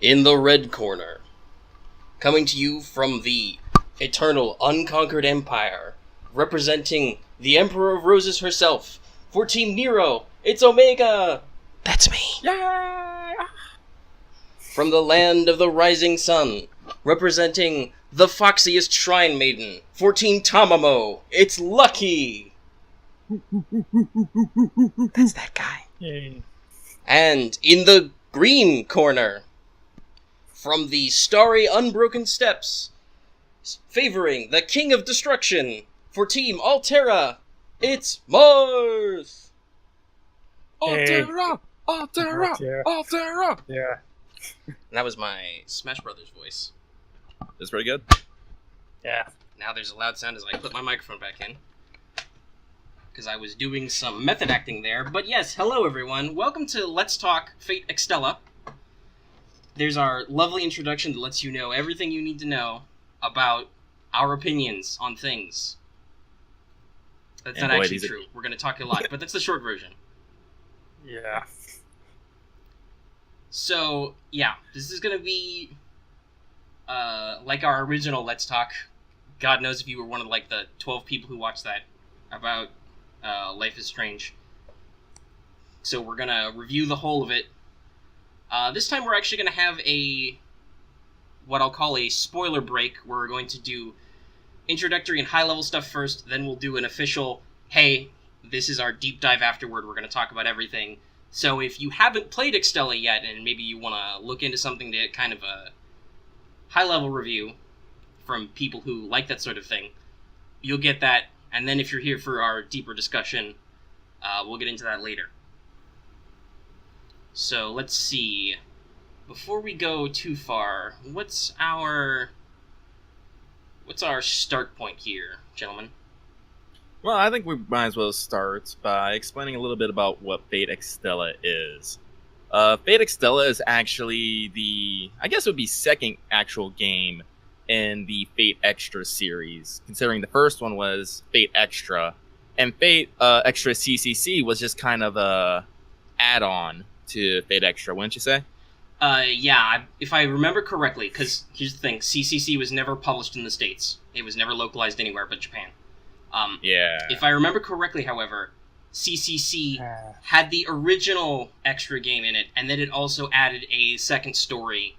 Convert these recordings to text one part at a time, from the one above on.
In the red corner, coming to you from the eternal unconquered empire, representing the Emperor of Roses herself, for Team Nero, it's Omega! That's me. Yeah! From the land of the rising sun, representing the foxiest shrine maiden, for Team Tamamo, it's Lucky! That's that guy. Yay. And in the green corner, from the starry unbroken steppes, favoring the King of Destruction, for Team Altera, it's Mars! Altera! Altera! Altera! Yeah. That was my Smash Brothers voice. That's pretty good. Yeah. Now there's a loud sound as I put my microphone back in, because I was doing some method acting there. But yes, hello everyone. Welcome to Let's Talk Fate Extella. There's our lovely introduction that lets you know everything you need to know about our opinions on things. That's And not boy, actually these are- true. We're going to talk a lot, but that's the short version. Yeah. So, yeah, this is going to be like our original Let's Talk. God knows if you were one of like the 12 people who watched that about Life is Strange. So we're going to review the whole of it. This time we're actually going to have what I'll call a spoiler break. We're going to do introductory and high-level stuff first, then we'll do an official, hey, this is our deep dive afterward, we're going to talk about everything. So if you haven't played Extella yet, and maybe you want to look into something to get kind of a high-level review from people who like that sort of thing, you'll get that, and then if you're here for our deeper discussion, we'll get into that later. So let's see. Before we go too far, what's our start point here, gentlemen? Well, I think we might as well start by explaining a little bit about what Fate Extella is. Fate Extella is actually I guess it would be second actual game in the Fate Extra series, considering the first one was Fate Extra, and Fate Extra CCC was just kind of a add-on to Fate Extra, wouldn't you say? Yeah, if I remember correctly, because here's the thing, CCC was never published in the States. It was never localized anywhere but Japan. Yeah. If I remember correctly, however, CCC had the original extra game in it, and then it also added a second story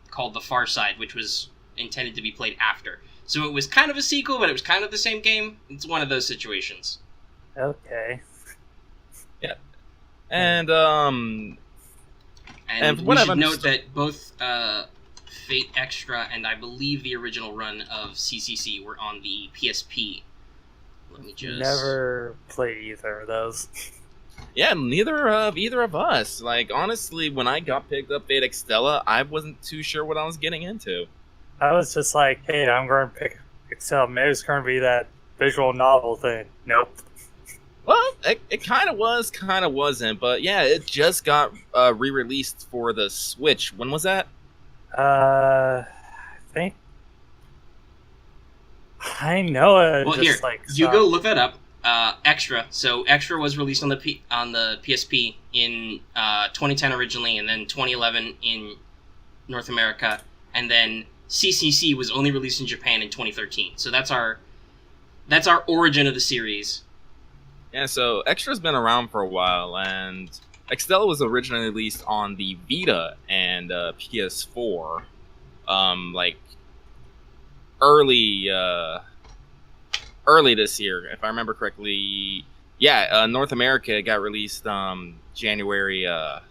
called The Far Side, which was intended to be played after. So it was kind of a sequel, but it was kind of the same game. It's one of those situations. Okay. Yeah. And And from we what should I've note that both Fate Extra and I believe the original run of CCC were on the PSP. Let me just... Never played either of those. yeah, neither of either of us. Like, honestly, when I got picked up Fate Extella, I wasn't too sure what I was getting into. I was just like, hey, I'm going to pick Excel. Maybe it's going to be that visual novel thing. Nope. Well, it kind of was, kind of wasn't, but yeah, it just got re-released for the Switch. When was that? I think I know it. Well, just here, like you go look that up. Extra. So Extra was released on the PSP in 2010 originally, and then 2011 in North America, and then CCC was only released in Japan in 2013. So that's our origin of the series. Yeah, so Extra's been around for a while, and Extella was originally released on the Vita and PS4, like early this year, if I remember correctly. Yeah, North America got released January. Yeah,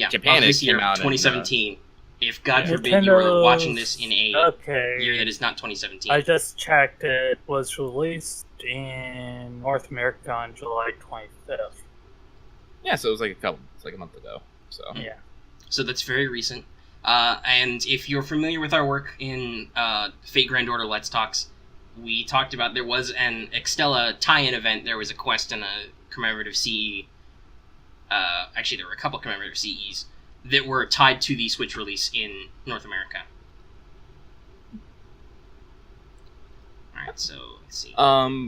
Japan this came year, out in, 2017. If God forbid you Nintendo- were watching this in a Okay. year that is not 2017. I just checked. It was released in North America on July 25th. Yeah, so it was like a month ago. So Yeah. So that's very recent. And if you're familiar with our work in Fate Grand Order Let's Talks, we talked about there was an Extella tie-in event. There was a quest and a commemorative CE. Actually, there were a couple commemorative CEs that were tied to the Switch release in North America. Alright, so let's see. Well,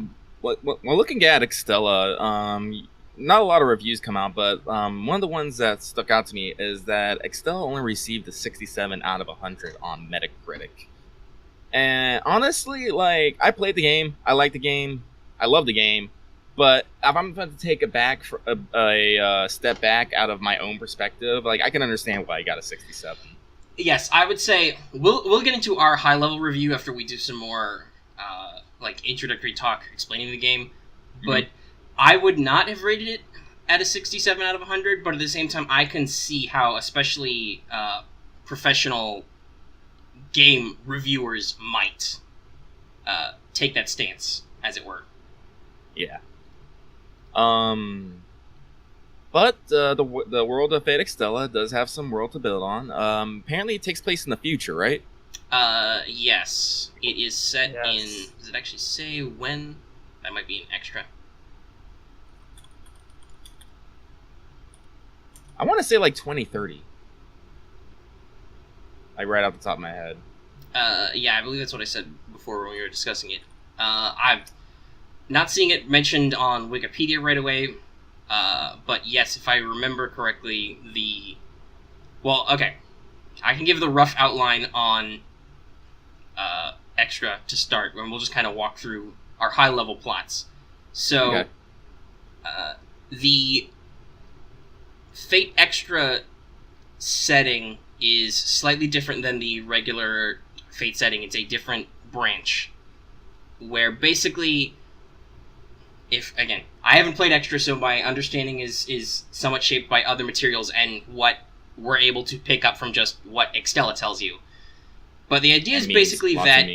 looking at Extella, not a lot of reviews come out, but one of the ones that stuck out to me is that Extella only received a 67 out of 100 on Metacritic. And honestly, like, I played the game, I like the game, I love the game, but if I'm going to take a step back out of my own perspective, like, I can understand why I got a 67. Yes, I would say we'll get into our high level review after we do some more like introductory talk explaining the game. But I would not have rated it at a 67 out of 100. But at the same time, I can see how, especially professional game reviewers might take that stance, as it were. Yeah. But the world of Fate Extella does have some world to build on. Apparently, it takes place in the future, right? Yes. It is set in... Does it actually say when? That might be an extra. I want to say, like, 2030. Like, right off the top of my head. Yeah, I believe that's what I said before when we were discussing it. I'm not seeing it mentioned on Wikipedia right away. But yes, if I remember correctly, well, okay. I can give the rough outline on Extra to start, and we'll just kind of walk through our high-level plots. So, okay. The Fate Extra setting is slightly different than the regular Fate setting. It's a different branch, where basically... Again, I haven't played Extra, so my understanding is somewhat shaped by other materials and what we're able to pick up from just what Extella tells you. But the idea is basically that...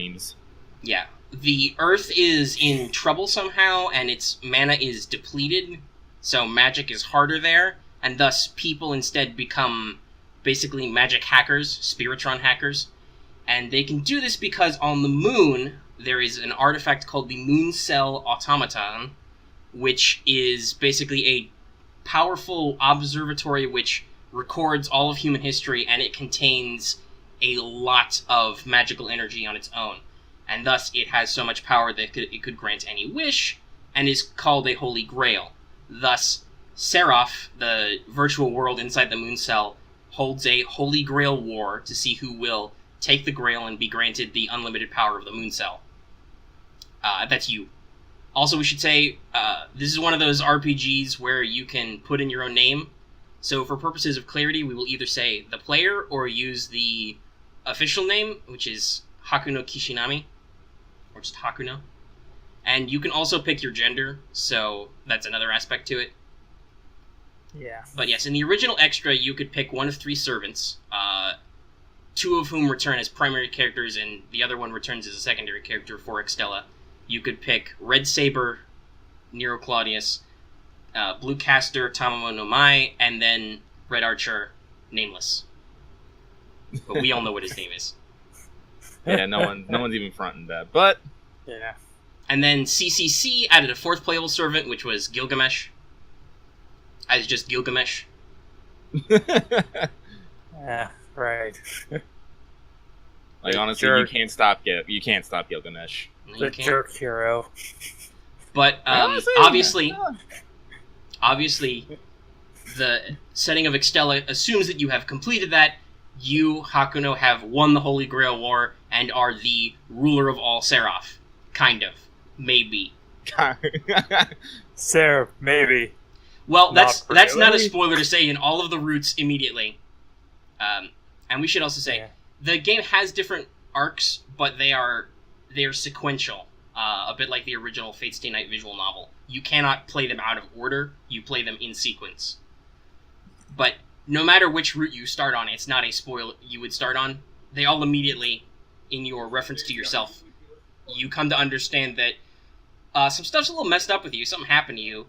Yeah. The Earth is in trouble somehow, and its mana is depleted, so magic is harder there, and thus people instead become basically magic hackers, Spiritron hackers. And they can do this because on the moon, there is an artifact called the Moon Cell Automaton, which is basically a powerful observatory which records all of human history, and it contains a lot of magical energy on its own. And thus it has so much power that it could grant any wish, and is called a Holy Grail. Thus, Seraph, the virtual world inside the Moon Cell, holds a Holy Grail war to see who will take the Grail and be granted the unlimited power of the Moon Cell. That's you. Also, we should say, this is one of those RPGs where you can put in your own name. So for purposes of clarity, we will either say the player or use the official name, which is Hakuno Kishinami, or just Hakuno. And you can also pick your gender, so that's another aspect to it. Yeah. But yes, in the original Extra, you could pick one of 3 servants, 2 of whom return as primary characters, and the other one returns as a secondary character for Extella. You could pick Red Saber, Nero Claudius, Blue Caster, Tamamo no Mai, and then Red Archer, Nameless. But we all know what his name is. Yeah, no one's even fronting that. But yeah. And then CCC added a 4th playable servant, which was Gilgamesh. As just Gilgamesh. Yeah, right. Like, honestly, jerk. you can't stop Gilgamesh. No, The you can't. jerk hero. But Honestly, obviously, the setting of Extella assumes that you have completed that. You, Hakuno, have won the Holy Grail War and are the ruler of all Seraph. Kind of. Maybe. Sarah, maybe. Well, that's not a really. spoiler to say in all of the routes immediately. And we should also say, the game has different arcs, but they are sequential. A bit like the original Fate Stay Night visual novel. You cannot play them out of order, you play them in sequence. But no matter which route you start on, it's not a spoiler you would start on. They all immediately, in your reference to yourself, you come to understand that some stuff's a little messed up with you, something happened to you.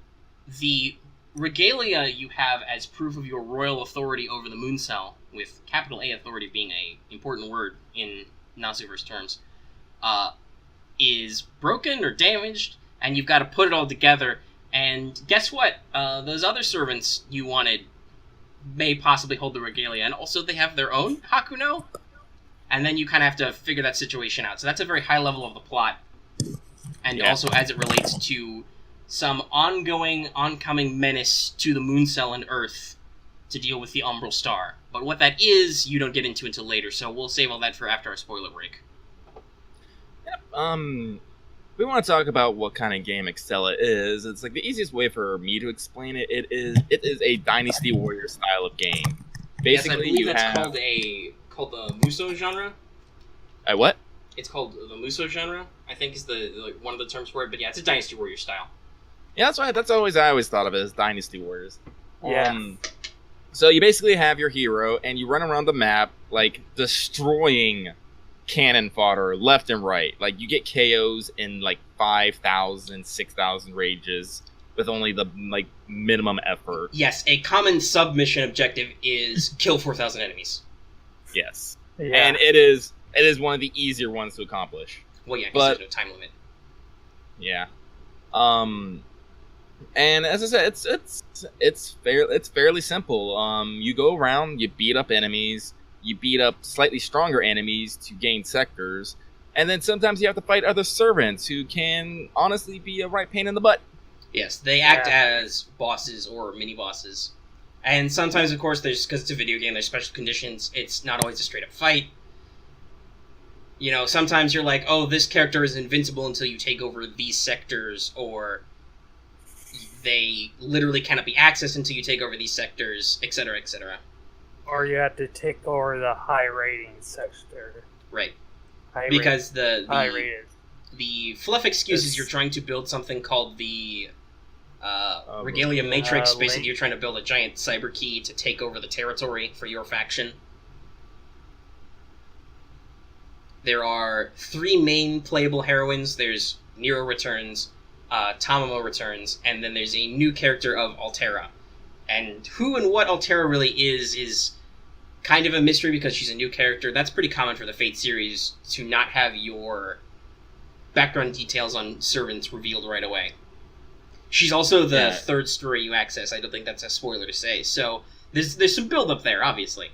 The regalia you have as proof of your royal authority over the Moon Cell, with capital A authority being an important word in Nasuverse terms, is broken or damaged, and you've got to put it all together. And guess what? Those other servants you wanted may possibly hold the regalia, and also they have their own Hakuno. And then you kind of have to figure that situation out. So that's a very high level of the plot. And also as it relates to some oncoming menace to the moon cell and Earth to deal with the Umbral Star. But what that is, you don't get into until later, so we'll save all that for after our spoiler break. We want to talk about what kind of game Extella is. It's like the easiest way for me to explain it. It is a Dynasty Warrior style of game. Basically, yes, I believe that's have called the Muso genre. What? It's called the Muso genre, I think is the one of the terms for it. But yeah, it's a Dynasty Warrior style. Yeah, that's right. I always thought of it as Dynasty Warriors. Yeah. So you basically have your hero, and you run around the map, like, destroying cannon fodder left and right. Like, you get KOs in, like, 5,000, 6,000 rages with only the, like, minimum effort. Yes, a common submission objective is kill 4,000 enemies. Yes. Yeah. And it is one of the easier ones to accomplish. Well, yeah, because there's no time limit. Yeah. And as I said, it's fairly simple. You go around, you beat up enemies, you beat up slightly stronger enemies to gain sectors, and then sometimes you have to fight other servants who can honestly be a right pain in the butt. Yes, they act as bosses or mini bosses, and sometimes, of course, because it's a video game, there's special conditions. It's not always a straight up fight. You know, sometimes you're like, oh, this character is invincible until you take over these sectors, or they literally cannot be accessed until you take over these sectors, etc., etc. Or you have to take over the high rating sector. Right. Because the fluff excuse is It's- you're trying to build something called the Regalia Matrix. Basically, you're trying to build a giant cyber key to take over the territory for your faction. There are 3 main playable heroines. There's Nero returns, Tamamo returns, and then there's a new character of Altera. And who and what Altera really is kind of a mystery because she's a new character. That's pretty common for the Fate series to not have your background details on servants revealed right away. She's also the third story you access. I don't think that's a spoiler to say. So there's some build up there, obviously.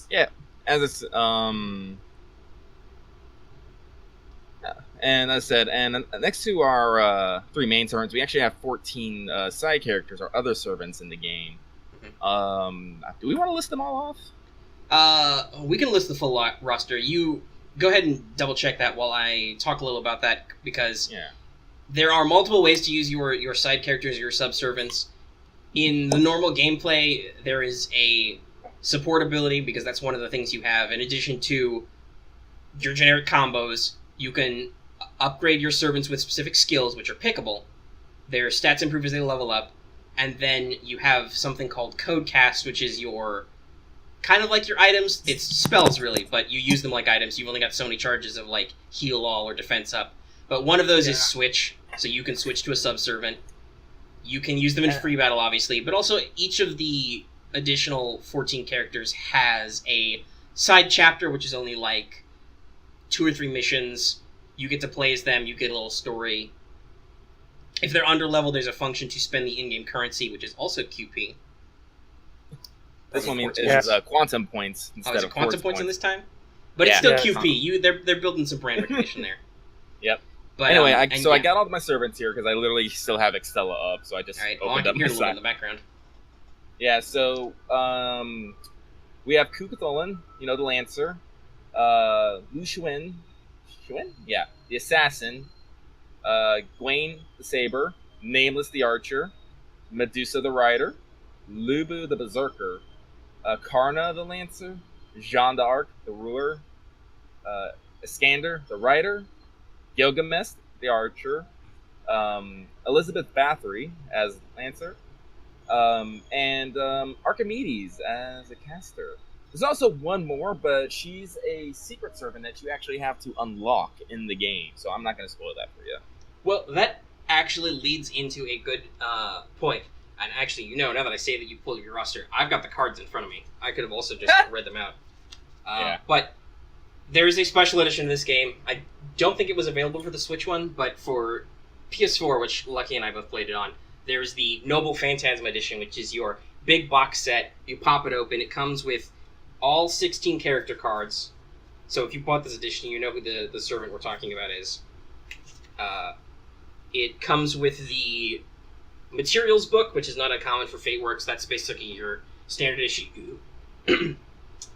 Yeah, as it's and as I said, and next to our 3 main servants, we actually have 14 side characters or other servants in the game. Do we want to list them all off? We can list the full roster. You go ahead and double check that while I talk a little about that, because there are multiple ways to use your side characters, your subservants. In the normal gameplay, there is a support ability, because that's one of the things you have. In addition to your generic combos, you can upgrade your servants with specific skills, which are pickable. Their stats improve as they level up. And then you have something called Code Cast, which is your kind of like your items. It's spells, really, but you use them like items. You've only got so many charges of, like, heal all or defense up. But one of those is switch, so you can switch to a subservant. You can use them in free battle, obviously, but also each of the additional 14 characters has a side chapter, which is only, like, 2 or 3 missions. You get to play as them, you get a little story. If they're under level, there's a function to spend the in-game currency, which is also QP. This one is quantum points instead is it of quantum force points in this time? But it's still QP. They're building some brand recognition there. Yep. But anyway, I got all of my servants here because I literally still have Extella up, so I just opened up my side. A little in side. the background. Yeah, so we have Kukatholan, the Lancer, Lu Xuan, yeah, the Assassin, Gwaine the Saber, Nameless the Archer, Medusa the Rider, Lubu the Berserker, Karna the Lancer, Jeanne d'Arc the Ruler, Iskander the Rider, Gilgamesh the Archer, Elizabeth Bathory as Lancer, and Archimedes as a caster. There's also one more, but she's a secret servant that you actually have to unlock in the game, so I'm not going to spoil that for you. Well, that actually leads into a good point. And actually, now that I say that you pull your roster, I've got the cards in front of me. I could have also just read them out. But there is a special edition of this game. I don't think it was available for the Switch one, but for PS4, which Lucky and I both played it on, there's the Noble Phantasm Edition, which is your big box set. You pop it open. It comes with all 16 character cards. So if you bought this edition, you know who the servant we're talking about is. It comes with the materials book, which is not uncommon for Fate Works. That's basically your standard issue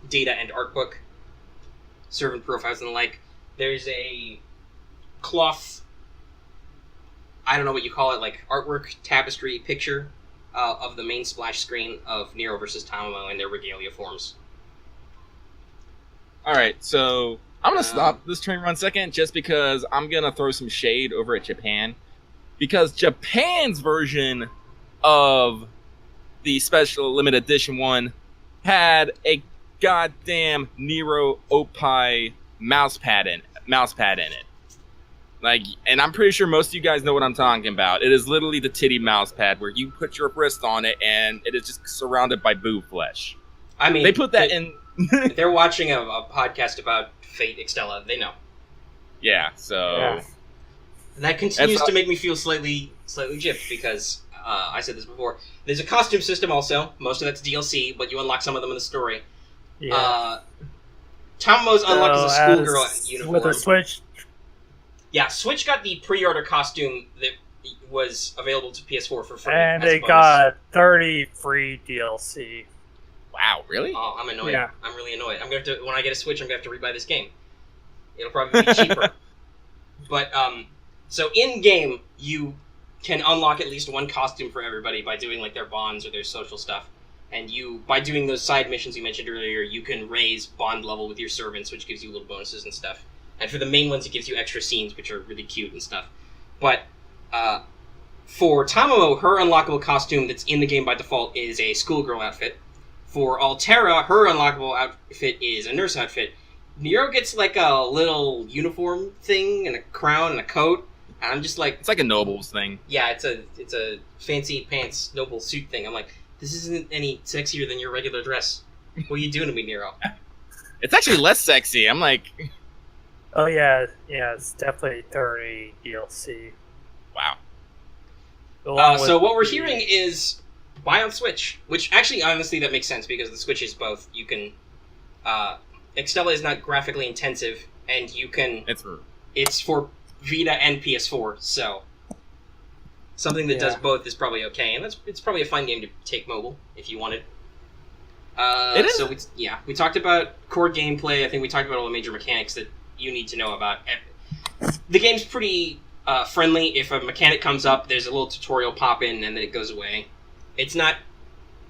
data and art book, servant profiles and the like. There's a cloth, I don't know what you call it, like artwork, tapestry, picture of the main splash screen of Nero versus Tamamo in their regalia forms. Alright, so I'm going to stop this train run second just because I'm going to throw some shade over at Japan. Because Japan's version of the special limited edition one had a goddamn Nero Opie mousepad in it. Like, and I'm pretty sure most of you guys know what I'm talking about. It is literally the titty mousepad where you put your wrist on it and it is just surrounded by boob flesh. I mean, they put that in. They're watching a podcast about Fate Extella. They know. Yeah, so. Yeah. And that continues to make me feel slightly gypped because I said this before. There's a costume system also. Most of that's DLC, but you unlock some of them in the story. Yeah. Tamo's unlocked as a schoolgirl uniform. With a Switch. Yeah, Switch got the pre-order costume that was available to PS4 for free. And they got 30 free DLC. Wow, really? Oh, I'm annoyed. Yeah. I'm really annoyed. I'm going to when I get a Switch, I'm going to have to rebuy this game. It'll probably be cheaper. But so in game, you can unlock at least one costume for everybody by doing like their bonds or their social stuff. And by doing those side missions you mentioned earlier, you can raise bond level with your servants, which gives you little bonuses and stuff. And for the main ones, it gives you extra scenes, which are really cute and stuff. But for Tamamo, her unlockable costume that's in the game by default is a schoolgirl outfit. For Altera, her unlockable outfit is a nurse outfit. Nero gets like a little uniform thing and a crown and a coat. And I'm just like... It's like a nobles thing. Yeah, it's a fancy pants noble suit thing. I'm like, this isn't any sexier than your regular dress. What are you doing to me, Nero? It's actually less sexy. I'm like... Oh yeah, it's definitely 30 DLC. Wow. So what we're hearing is buy on Switch, which actually, honestly, that makes sense because the Switch is both. You can, Extella is not graphically intensive, and you can. It's for Vita and PS4, so something that does both is probably okay, and it's probably a fun game to take mobile if you wanted. It is. So we talked about core gameplay. I think we talked about all the major mechanics that you need to know about. The game's pretty friendly. If a mechanic comes up, there's a little tutorial pop in and then it goes away. It's not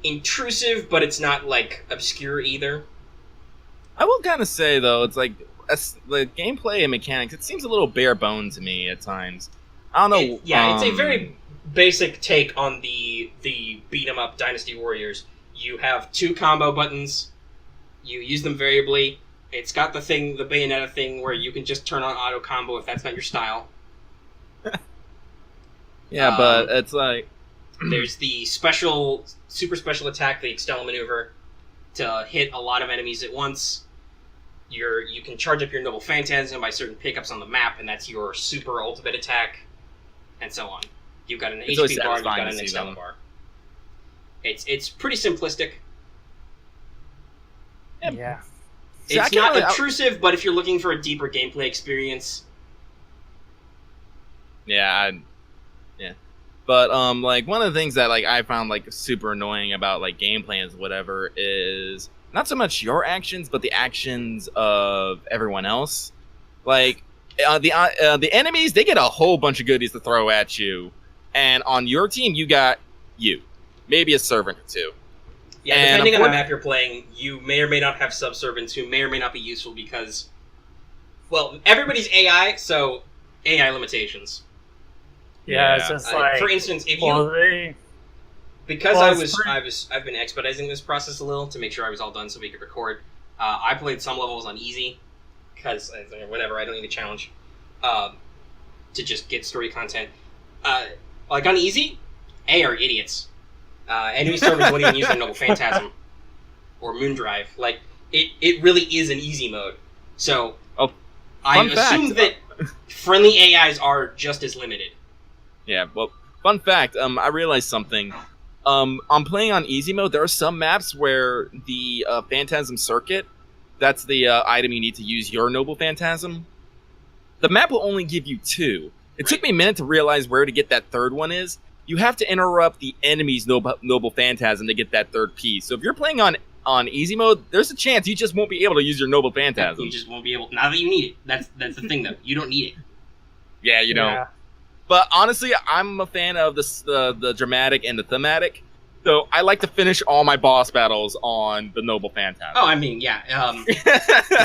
intrusive, but it's not like obscure either. I will kind of say though, it's like the gameplay and mechanics. It seems a little bare bones to me at times. I don't know. It's a very basic take on the beat 'em up Dynasty Warriors. You have 2 combo buttons. You use them variably. It's got the Bayonetta thing where you can just turn on auto combo if that's not your style. Yeah, but it's like... There's the super special attack, the Extella maneuver, to hit a lot of enemies at once. You can charge up your Noble Phantasm by certain pickups on the map, and that's your super ultimate attack, and so on. You've got an HP bar, you've got an Extella bar. It's pretty simplistic. Yeah. It's not intrusive, but if you're looking for a deeper gameplay experience... Yeah. But, like, one of the things that, like, I found, like, super annoying about, like, game plans, whatever, is not so much your actions, but the actions of everyone else. Like, the enemies, they get a whole bunch of goodies to throw at you. And on your team, you got you. Maybe a servant or two. Yeah, and depending on the map you're playing, you may or may not have subservients who may or may not be useful because, well, everybody's AI, so AI limitations. Yeah, it's just like... For instance, if I've been expediting this process a little to make sure I was all done so we could record. I played some levels on easy, because, whatever, I don't need a challenge, to just get story content. Like on easy, are idiots. Enemy servers won't even use their Noble Phantasm or Moondrive. Like, it really is an easy mode. So, I assume that friendly AIs are just as limited. Yeah, well, fun fact, I realized something. I'm playing on easy mode. There are some maps where the Phantasm Circuit, that's the item you need to use your Noble Phantasm. The map will only give you 2. It took me a minute to realize where to get that third one is. You have to interrupt the enemy's noble phantasm to get that third piece. So if you're playing on easy mode, there's a chance you just won't be able to use your noble phantasm. You just won't be able. Now that you need it, that's the thing though. You don't need it. Yeah, you don't. Yeah. But honestly, I'm a fan of the dramatic and the thematic. So I like to finish all my boss battles on the noble phantasm. Oh, I mean, yeah.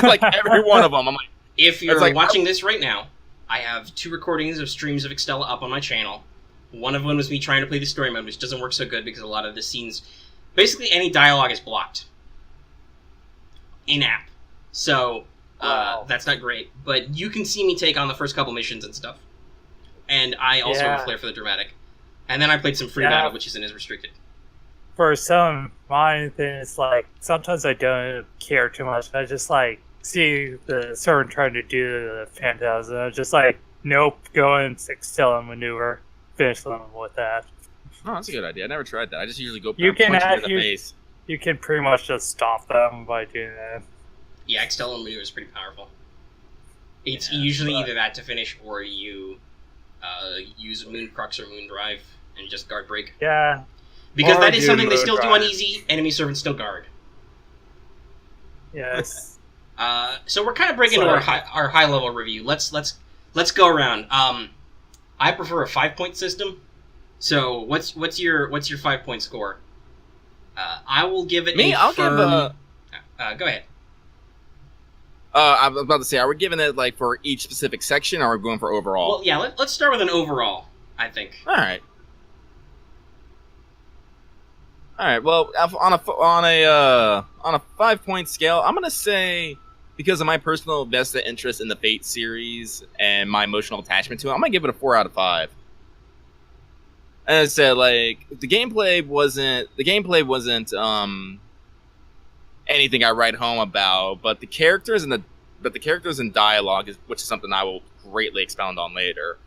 Like every one of them. I'm like, If you're like, watching this right now, I have 2 recordings of streams of Extella up on my channel. One of them was me trying to play the story mode, which doesn't work so good because a lot of the scenes, basically any dialogue is blocked in-app. So Wow. that's not great. But you can see me take on the first couple missions and stuff. And I also have a flair for the dramatic. And then I played some free battle, which isn't as restricted. For some mine things, like sometimes I don't care too much. I just like see the servant trying to do the phantasm. I'm just like, nope, go and Extella maneuver. Finish them with that. oh, that's a good idea. I never tried that. I just usually go You can punch them in add- the face. You can pretty much just stop them by doing that. Yeah, Extella maneuver is pretty powerful. It's Yeah, usually but- either that to finish, or you use Moon Crux or Moon Drive and just guard break. Yeah, Because Or that is do something they Moon still do Drive. on easy. Enemy servants still guard. yes. So we're kind of breaking So- into our high level review. Let's go around. I prefer a 5-point system. So what's your 5-point score? I will give it. Me, I'll give go ahead. I was about to say, are we giving it like for each specific section, or are we going for overall? Well, yeah. Let's start with an overall. I think. All right. All right. Well, on a 5-point scale, I'm gonna say, because of my personal vested interest in the Fate series and my emotional attachment to it, I'm gonna give it a 4 out of 5. As I said, like the gameplay wasn't anything I write home about, but the characters and dialogue, which is something I will greatly expound on later,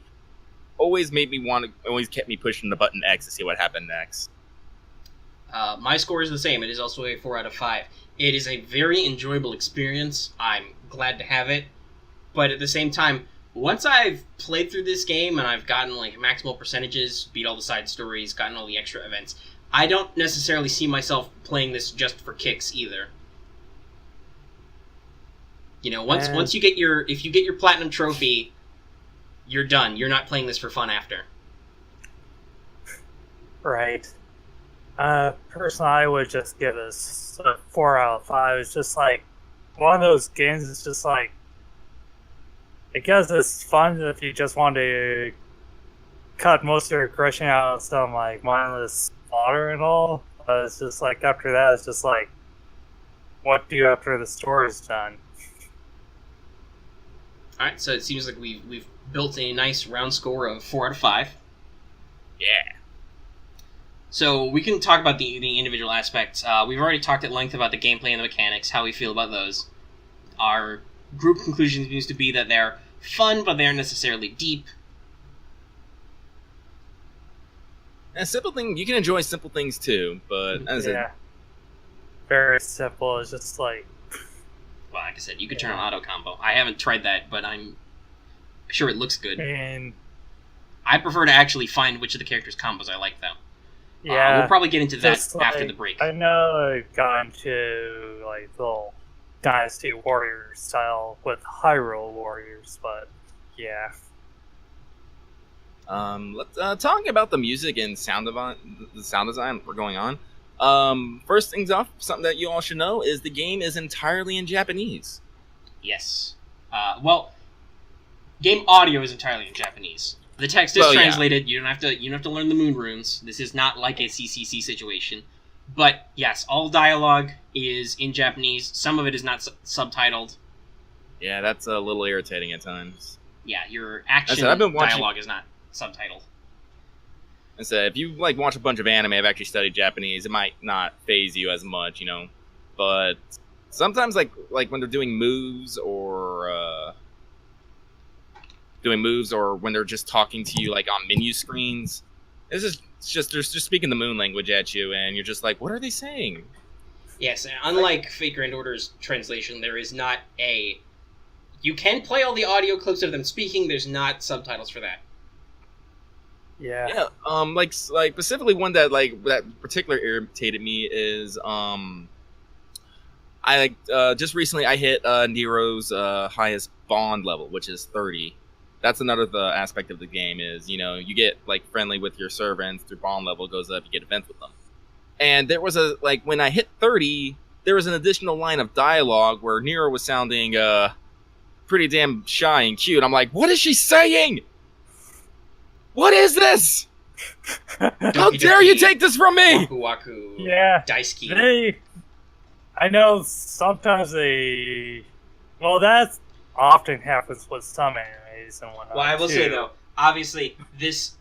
always kept me pushing the button X to see what happened next. My score is the same. It is also a 4 out of 5. It is a very enjoyable experience. I'm glad to have it. But at the same time, once I've played through this game and I've gotten like maximal percentages, beat all the side stories, gotten all the extra events, I don't necessarily see myself playing this just for kicks either. You know, once you get if you get your platinum trophy, you're done. You're not playing this for fun after. Right. Personally, I would just give this a 4 out of 5. It's just like one of those games. It's just like, I guess it's fun if you just want to cut most of your aggression out of some like mindless slaughter and all. But it's just like after that, it's just like, what do you after the story's done? All right, so it seems like we've built a nice round score of 4 out of 5. Yeah. So we can talk about the individual aspects. We've already talked at length about the gameplay and the mechanics, how we feel about those. Our group conclusion seems to be that they're fun, but they aren't necessarily deep. And simple thing, you can enjoy simple things too, but as Yeah. Very simple. It's just like, Well, like I said, you could turn on auto combo. I haven't tried that, but I'm sure it looks good. and I prefer to actually find which of the characters' combos I like, though. yeah. We'll probably get into that just after like- the break. I know I've gone to like the little Dynasty Warrior style with Hyrule Warriors, but yeah. Let's talking about the music and sound design we're going on. First things off, something that you all should know is the game is entirely in Japanese. Yes. Well, game audio is entirely in Japanese. The text is Well, yeah. translated. You don't have to learn the moon runes. This is not like a CCC situation. But yes, all dialogue is in Japanese. Some of it is not subtitled. Yeah, that's a little irritating at times. Yeah, your action I've been watching- dialogue is not subtitled. I said, if you like watch a bunch of anime, I've actually studied Japanese, it might not phase you as much, you know. But sometimes, like when they're doing moves or when they're just talking to you like on menu screens, it's just they're just speaking the moon language at you, and you're just like, what are they saying? Yes, and unlike Fate Grand Order's translation, there is not a... You can play all the audio clips of them speaking, there's not subtitles for that. Yeah. Yeah, like specifically one that that particularly irritated me is I just recently I hit Nero's highest bond level, which is 30. That's another aspect of the game is you get like friendly with your servants, your bond level goes up, you get events with them. And there was when I hit 30, there was an additional line of dialogue where Nero was sounding pretty damn shy and cute. I'm like, what is she saying? What is this? How dare you take this from me? Waku Waku. Yeah. Daisuke. I know sometimes they. Well, that often happens with some animes and whatnot. Well, I will too. say though, obviously this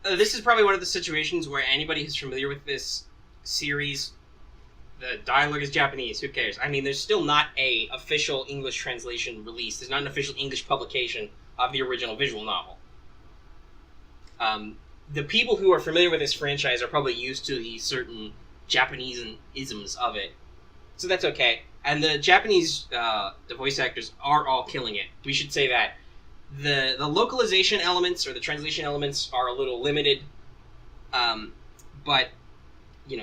is probably one of the situations where anybody who's familiar with this series, the dialogue is Japanese. Who cares? I mean, there's still not a official English translation released. There's not an official English publication of the original visual novel. The people who are familiar with this franchise are probably used to the certain Japanese isms of it, so that's okay. And the Japanese, the voice actors are all killing it. We should say that the localization elements or the translation elements are a little limited, but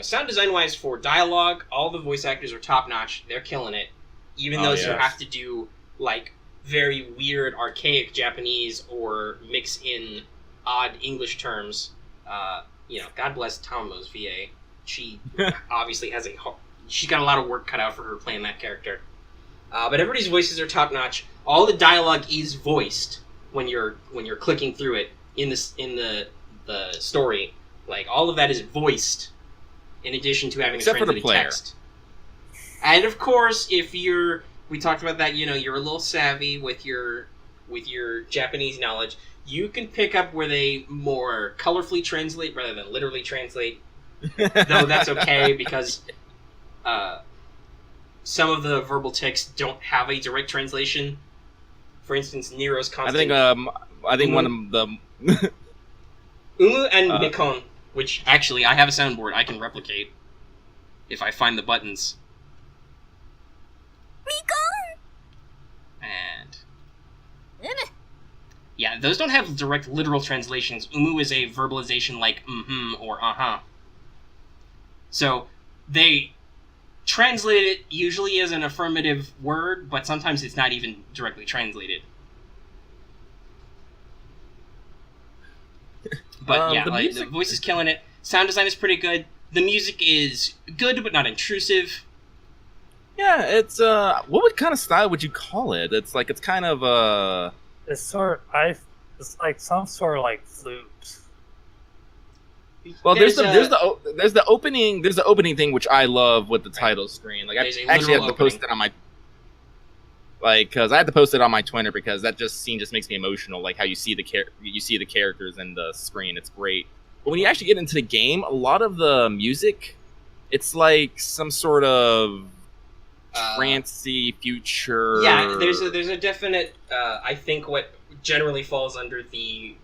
sound design wise for dialogue, all the voice actors are top notch. They're killing it. Even those who have to do like very weird archaic Japanese or mix in odd English terms. God bless Tomo's VA. She obviously she's got a lot of work cut out for her playing that character. But everybody's voices are top notch. All the dialogue is voiced when you're clicking through it in the story. Like all of that is voiced in addition to having Except for the translated player. text. And of course, if we talked about that, you're a little savvy with your Japanese knowledge, you can pick up where they more colorfully translate rather than literally translate. Though that's okay because some of the verbal text don't have a direct translation. For instance, Nero's constant. I think one of the Umu and Nikon, which actually I have a soundboard I can replicate if I find the buttons. And yeah, those don't have direct literal translations. Umu is a verbalization like mm-hmm or uh-huh. So they translate it usually as an affirmative word, but sometimes it's not even directly translated. But the voice is killing it. Sound design is pretty good. The music is good but not intrusive. Yeah, it's what kind of style would you call it? It's kind of It's like some sort of like flute. Well, there's the opening thing which I love with the title screen. Like I actually have to post it on my because I had to post it on my Twitter because that scene just makes me emotional. Like how you see the characters and the screen, it's great. But when you actually get into the game, a lot of the music, it's like some sort of trancy future. Yeah, there's a definite. I think what generally falls under the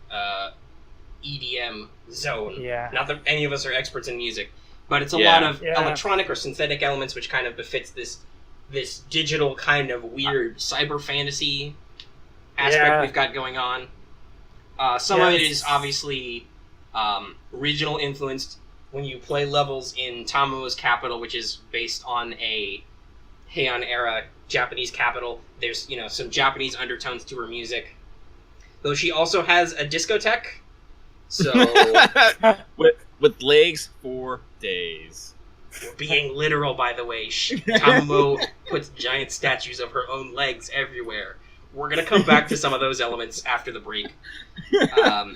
EDM zone. Yeah. Not that any of us are experts in music, but it's a lot of electronic or synthetic elements, which kind of befits this digital kind of weird cyber fantasy aspect we've got going on. Some of it is obviously regional influenced. When you play levels in Tamo's capital, which is based on a Heian era Japanese capital, there's some Japanese undertones to her music. Though she also has a discotheque, so with legs for days. Being literal, by the way, Tamamo puts giant statues of her own legs everywhere. We're gonna come back to some of those elements after the break. Though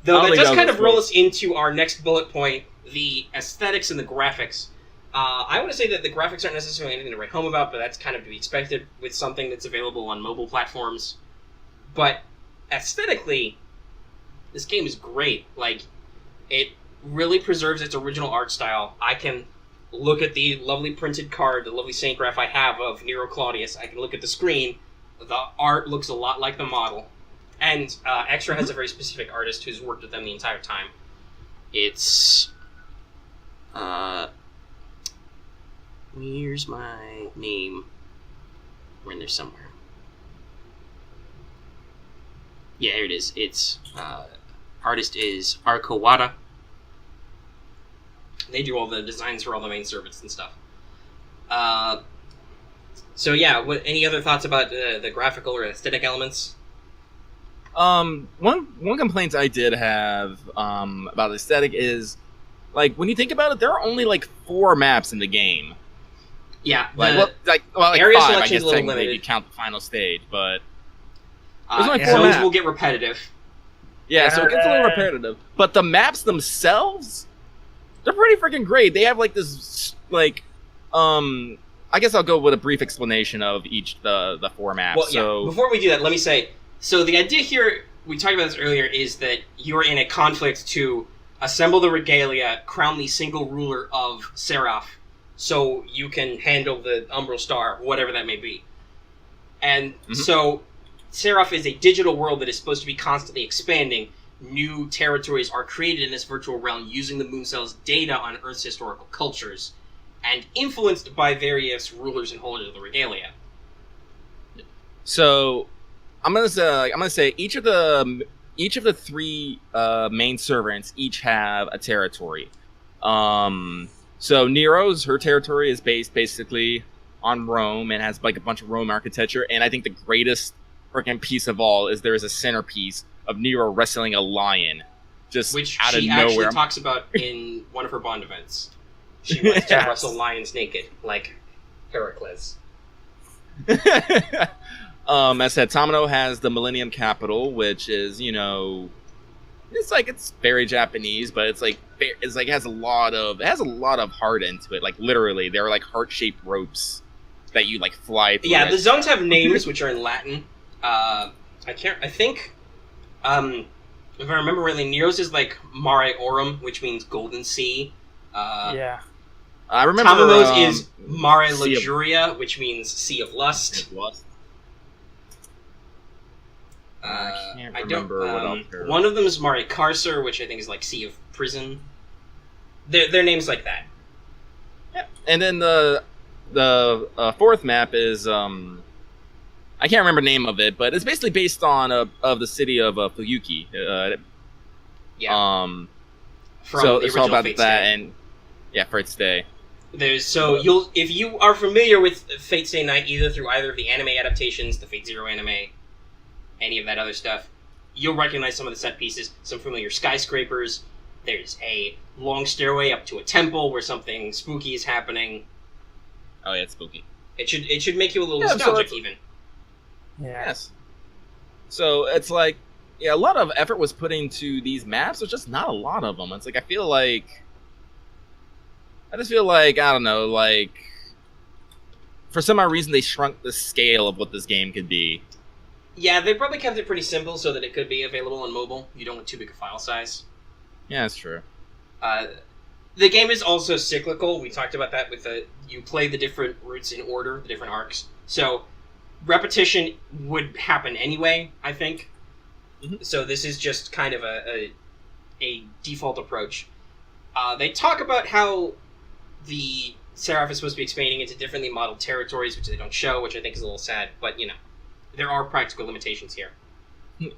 that does kind of roll us into our next bullet point: the aesthetics and the graphics. I want to say that the graphics aren't necessarily anything to write home about, but that's kind of to be expected with something that's available on mobile platforms. But aesthetically, this game is great. Like, it really preserves its original art style. I can look at the lovely printed card, the lovely Saint Graph I have of Nero Claudius. I can look at the screen. The art looks a lot like the model. And Extra has a very specific artist who's worked with them the entire time. It's... where's my name? We're in there somewhere. Yeah, here it is. It's Artist is Arkawada. They do all the designs for all the main servants and stuff. So yeah, any other thoughts about the graphical or aesthetic elements? One complaint I did have about the aesthetic is, like, when you think about it, there are only like 4 maps in the game. Yeah, like area 5, I selection's guess a little technically limited. if you count the final stage, but there's only 4 zones maps. will get repetitive. Yeah, so it gets a little repetitive. But the maps themselves, they're pretty freaking great. They have like this, like, I guess I'll go with a brief explanation of each the 4 maps. Well, yeah. Before we do that, let me say, so the idea here, we talked about this earlier, is that you're in a conflict to assemble the regalia, crown the single ruler of Seraph, so you can handle the Umbral Star, whatever that may be. And so Seraph is a digital world that is supposed to be constantly expanding. New territories are created in this virtual realm using the moon cell's data on Earth's historical cultures, and influenced by various rulers and holders of the regalia. So I'm gonna say each of the 3 main servants each have a territory. So Nero's, her territory is based basically on Rome and has like a bunch of Rome architecture. And I think the greatest freaking piece of all is there is a centerpiece of Nero wrestling a lion, just which out of she nowhere. actually talks about in one of her Bond events. She wants to wrestle lions naked, like Heracles. As I said, Tamino has the Millennium Capital, which is, it's very Japanese, but it has a lot of heart into it. Like literally, they're like heart-shaped ropes that you like fly through. Yeah, the zones have names which are in Latin. If I remember rightly, Nero's is like Mare Aurum, which means Golden Sea. Yeah. I remember Tamino's is Mare Sea of- Luxuria, which means Sea of Lust. I can't remember what else there one of them is Mare Carcer, which I think is like Sea of Prison. They're names like that. Yeah. And then the 4th map is I can't remember the name of it, but it's basically based on of the city of Fuyuki. Yeah. From So the it's all original about Fate's that, Day. and yeah, Fate's Day. If you are familiar with Fate's Day Night, either through either of the anime adaptations, the Fate Zero anime, any of that other stuff, you'll recognize some of the set pieces, some familiar skyscrapers. There's a long stairway up to a temple where something spooky is happening. Oh yeah, it's spooky. It should make you a little Yeah, so nostalgic, it's- even. Yeah. Yes. So it's like, yeah, a lot of effort was put into these maps. There's just not a lot of them. It's like I just feel like I don't know, like for some odd reason they shrunk the scale of what this game could be. Yeah, they probably kept it pretty simple so that it could be available on mobile. You don't want too big a file size. Yeah, that's true. The game is also cyclical. We talked about that with you play the different routes in order, the different arcs. So repetition would happen anyway, I think. Mhm. So this is just kind of a default approach. They talk about how the Seraph is supposed to be expanding into differently modeled territories, which they don't show, which I think is a little sad. But, there are practical limitations here.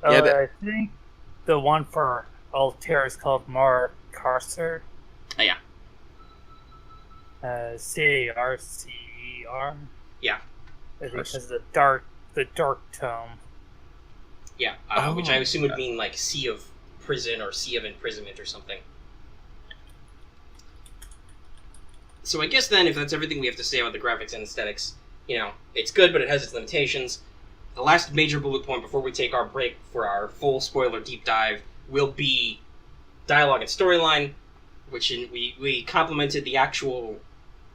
I think the one for Altair is called Mar Carcer. Oh, yeah. C-A-R-C-E-R. Yeah. Because the dark tome. Yeah, which I assume would mean like Sea of Prison or Sea of Imprisonment or something. So I guess then, if that's everything we have to say about the graphics and aesthetics, it's good, but it has its limitations. The last major bullet point before we take our break for our full spoiler deep dive will be dialogue and storyline, which we complimented the actual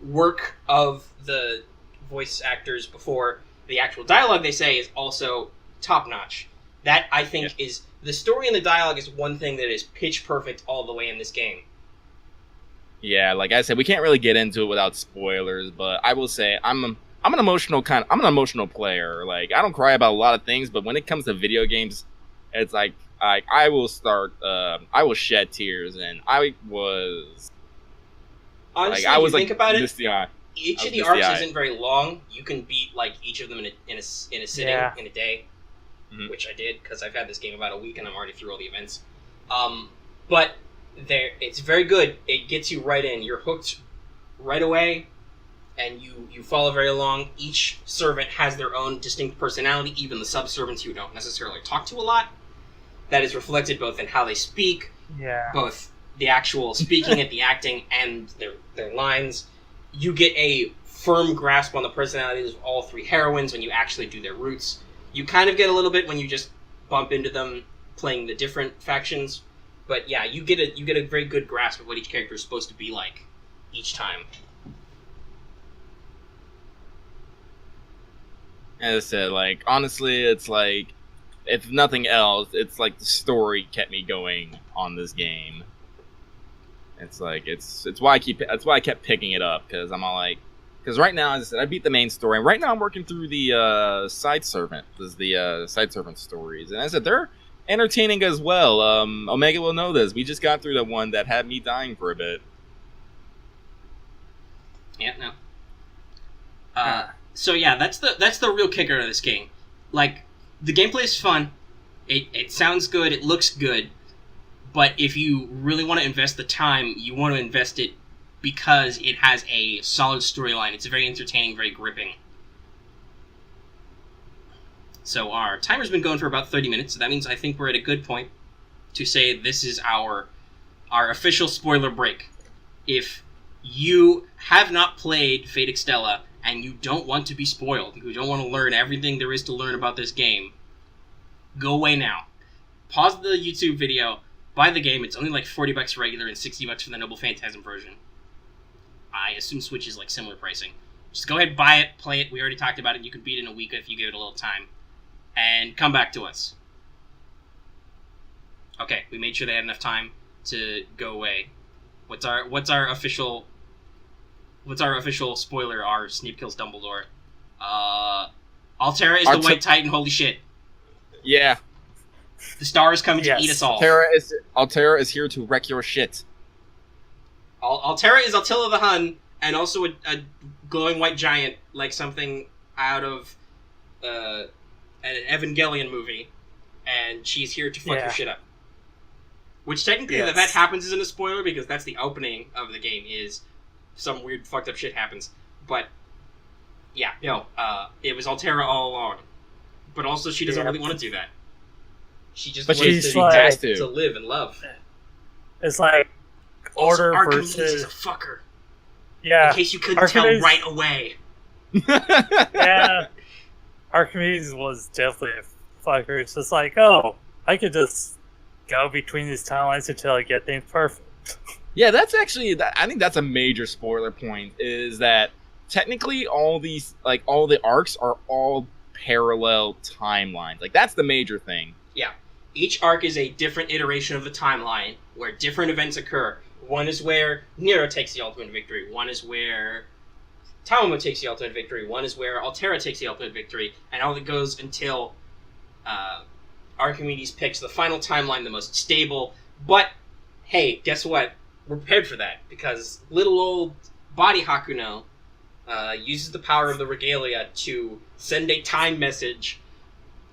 work of the voice actors before. The actual dialogue they say is also top-notch. That, I think, is... The story and the dialogue is one thing that is pitch perfect all the way in this game. Yeah, like I said, we can't really get into it without spoilers, but I will say I'm an emotional player. Like, I don't cry about a lot of things, but when it comes to video games, it's like I will shed tears, and I was Honestly, I was think about it, misty-eyed. each of the arcs isn't very long. You can beat each of them in a sitting, in a day, Mhm. which I did because I've had this game about a week and I'm already through all the events. But it's very good. It gets you right in. You're hooked right away, and you follow very along. Each servant has their own distinct personality, even the sub-servants you don't necessarily talk to a lot. That is reflected both in how they speak, both the actual speaking and the acting, and their lines. You get a firm grasp on the personalities of all three heroines when you actually do their roots. You kind of get a little bit when you just bump into them playing the different factions, but yeah, you get a very good grasp of what each character is supposed to be like each time. As I said, like, honestly, it's like, if nothing else, it's like the story kept me going on this game. It's like it's why I kept picking it up, because I'm all like, because right now, as I said, I beat the main story, and right now I'm working through the side servant stories, and as I said, they're entertaining as well. Omega will know this. We just got through the one that had me dying for a bit. Yeah, no. So yeah, that's the real kicker of this game. Like, the gameplay is fun. It sounds good. It looks good. But if you really want to invest the time, you want to invest it because it has a solid storyline. It's very entertaining, very gripping. So our timer's been going for about 30 minutes, so that means I think we're at a good point to say this is our official spoiler break. If you have not played Fate Extella and you don't want to be spoiled, you don't want to learn everything there is to learn about this game, go away now. Pause the YouTube video, buy the game. It's only like $40 regular and $60 for the Noble Phantasm version. I assume Switch is like similar pricing. Just go ahead, buy it, play it. We already talked about it. You can beat it in a week if you give it a little time. And come back to us. Okay, we made sure they had enough time to go away. What's our official spoiler? Our Snape kills Dumbledore. Altera is the White Titan. Holy shit! Yeah, the star is coming to eat us all. Altera is here to wreck your shit. Altera is Attila the Hun, and also a glowing white giant, like something out of an Evangelion movie, and she's here to fuck your shit up. Which technically, that happens isn't a spoiler, because that's the opening of the game, is some weird fucked up shit happens. But, yeah, no, it was Altera all along. But also, she doesn't really want to do that. She just wants to live and love. It's like Order Archimedes versus... is a fucker. Yeah. In case you couldn't tell right away. Yeah. Archimedes was definitely a fucker. It's just like, oh, I could just go between these timelines until I get things perfect. Yeah, that's actually, I think that's a major spoiler point, is that technically all the arcs are all parallel timelines. Like, that's the major thing. Yeah. Each arc is a different iteration of the timeline where different events occur. One is where Nero takes the ultimate victory. One is where Tamamo takes the ultimate victory. One is where Altera takes the ultimate victory. And all that goes until Archimedes picks the final timeline, the most stable. But, hey, guess what? We're prepared for that, because little old Body Hakuno uses the power of the regalia to send a time message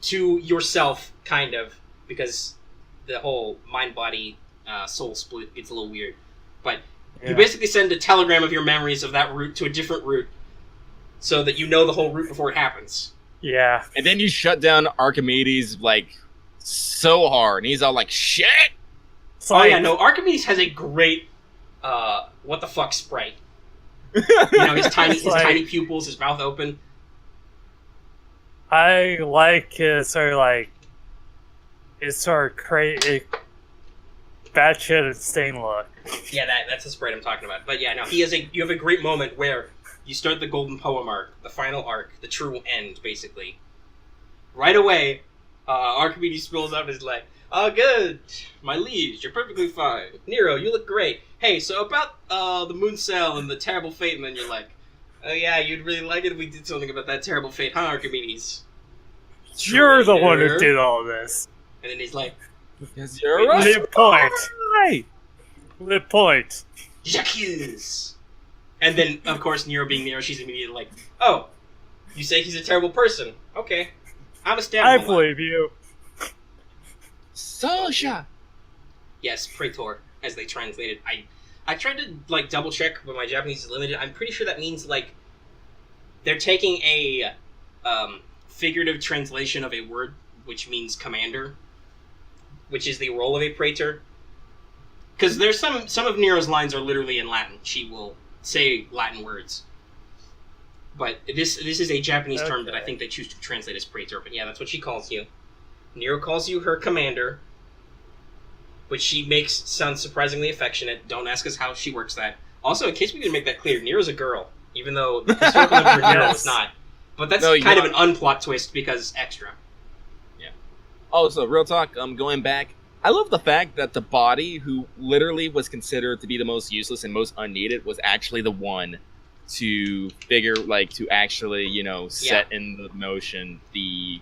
to yourself, kind of, because the whole mind-body soul split gets a little weird. But you basically send a telegram of your memories of that route to a different route, so that you know the whole route before it happens. Yeah. And then you shut down Archimedes, like, so hard, and he's all like, shit! Oh yeah, no, Archimedes has a great, what the fuck sprite. You know, his tiny pupils, his mouth open. I like his sort of crazy, batshit insane look. Yeah, that's the sprite I'm talking about. But yeah, no, you have a great moment where you start the Golden Poem arc, the final arc, the true end, basically. Right away, Archimedes spills up and is like, "Oh, good, my liege, you're perfectly fine. Nero, you look great. Hey, so about the moon cell and the terrible fate," and then you're like, "Oh yeah, you'd really like it if we did something about that terrible fate, huh, Archimedes? You're the one who did all this." And then he's like, "Yes, you're right. Lip point. Jacques." And then, of course, Nero being Nero, she's immediately like, "Oh, you say he's a terrible person? Okay, I'm a stab. I believe you." Sasha. Yes, Praetor, as they translate it. I tried to like double check, but my Japanese is limited. I'm pretty sure that means like they're taking a figurative translation of a word, which means commander, which is the role of a Praetor. Because there's some of Nero's lines are literally in Latin. She will say Latin words. But this is a Japanese term that I think they choose to translate as Praetor. But yeah, that's what she calls you. Nero calls you her commander, which she makes sound surprisingly affectionate. Don't ask us how she works that. Also, in case we didn't make that clear, Nero's a girl, even though the historical Emperor Nero was not. But that's kind of an unplot twist because extra. Yeah. Oh, so real talk, going back, I love the fact that the body, who literally was considered to be the most useless and most unneeded, was actually the one to actually, set in the motion the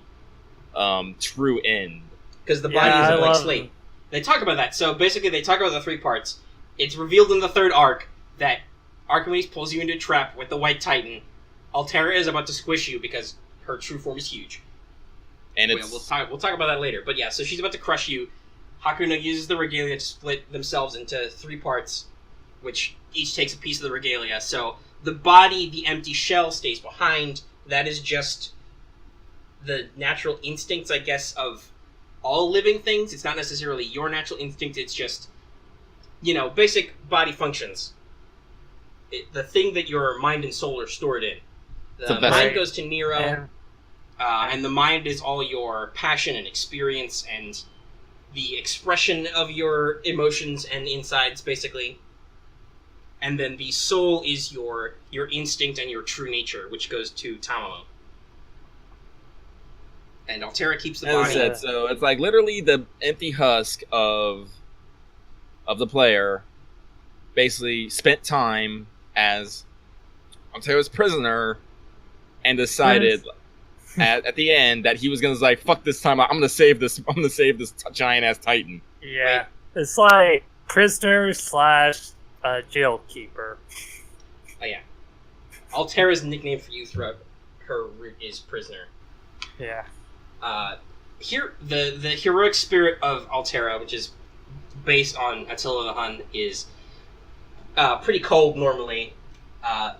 true end. Because the body is a blank slate. They talk about that. So basically, they talk about the 3 parts. It's revealed in the 3rd arc that Archimedes pulls you into a trap with the White Titan. Altera is about to squish you because her true form is huge. And we'll talk about that later. But yeah, so she's about to crush you. Hakuno uses the regalia to split themselves into 3 parts, which each takes a piece of the regalia. So the body, the empty shell, stays behind. That is just the natural instincts, I guess, of all living things. It's not necessarily your natural instinct. It's just, basic body functions. The thing that your mind and soul are stored in. The mind goes to Nero, and the mind is all your passion and experience and the expression of your emotions and insides, basically. And then the soul is your instinct and your true nature, which goes to Tamamo. And Altera keeps the body. So it's like literally the empty husk of the player basically spent time as Altera's prisoner and decided at the end that he was gonna like, fuck this time, I'm gonna save this giant ass Titan. Yeah. It's like prisoner / jail keeper. Oh yeah. Altera's nickname for you throughout her route is prisoner. Yeah. Here, the heroic spirit of Altera, which is based on Attila the Hun, is pretty cold normally.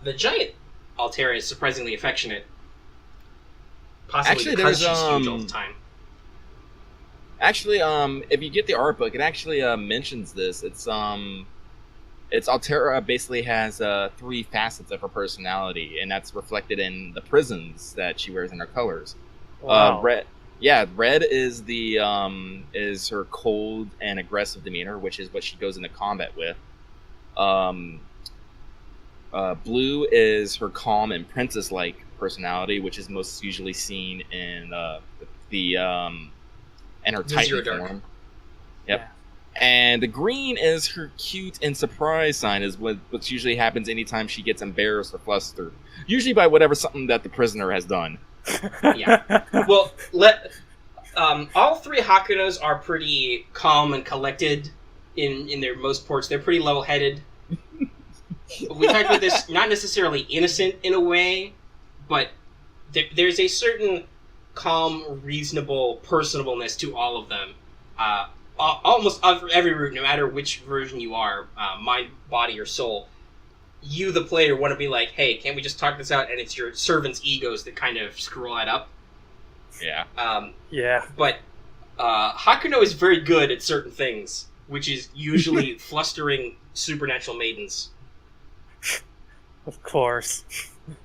The giant Altera is surprisingly affectionate. Possibly because she's huge all the time. Actually, if you get the art book, it actually mentions this. It's Altera basically has 3 facets of her personality, and that's reflected in the prisms that she wears in her colors. Wow. Red is is her cold and aggressive demeanor, which is what she goes into combat with. Blue is her calm and princess-like personality, which is most usually seen in her Titan form. Yep. Yeah. And the green is her cute and surprise sign, is what usually happens anytime she gets embarrassed or flustered. Usually by something that the prisoner has done. Yeah. Well, all 3 Hakunos are pretty calm and collected in their most ports. They're pretty level-headed. We talked about this, not necessarily innocent in a way, but there's a certain calm, reasonable personableness to all of them. Almost every route, no matter which version you are, mind, body, or soul, you, the player, want to be like, hey, can't we just talk this out? And it's your servants' egos that kind of screw that up. Yeah. Yeah. But Hakuno is very good at certain things, which is usually flustering supernatural maidens. Of course. If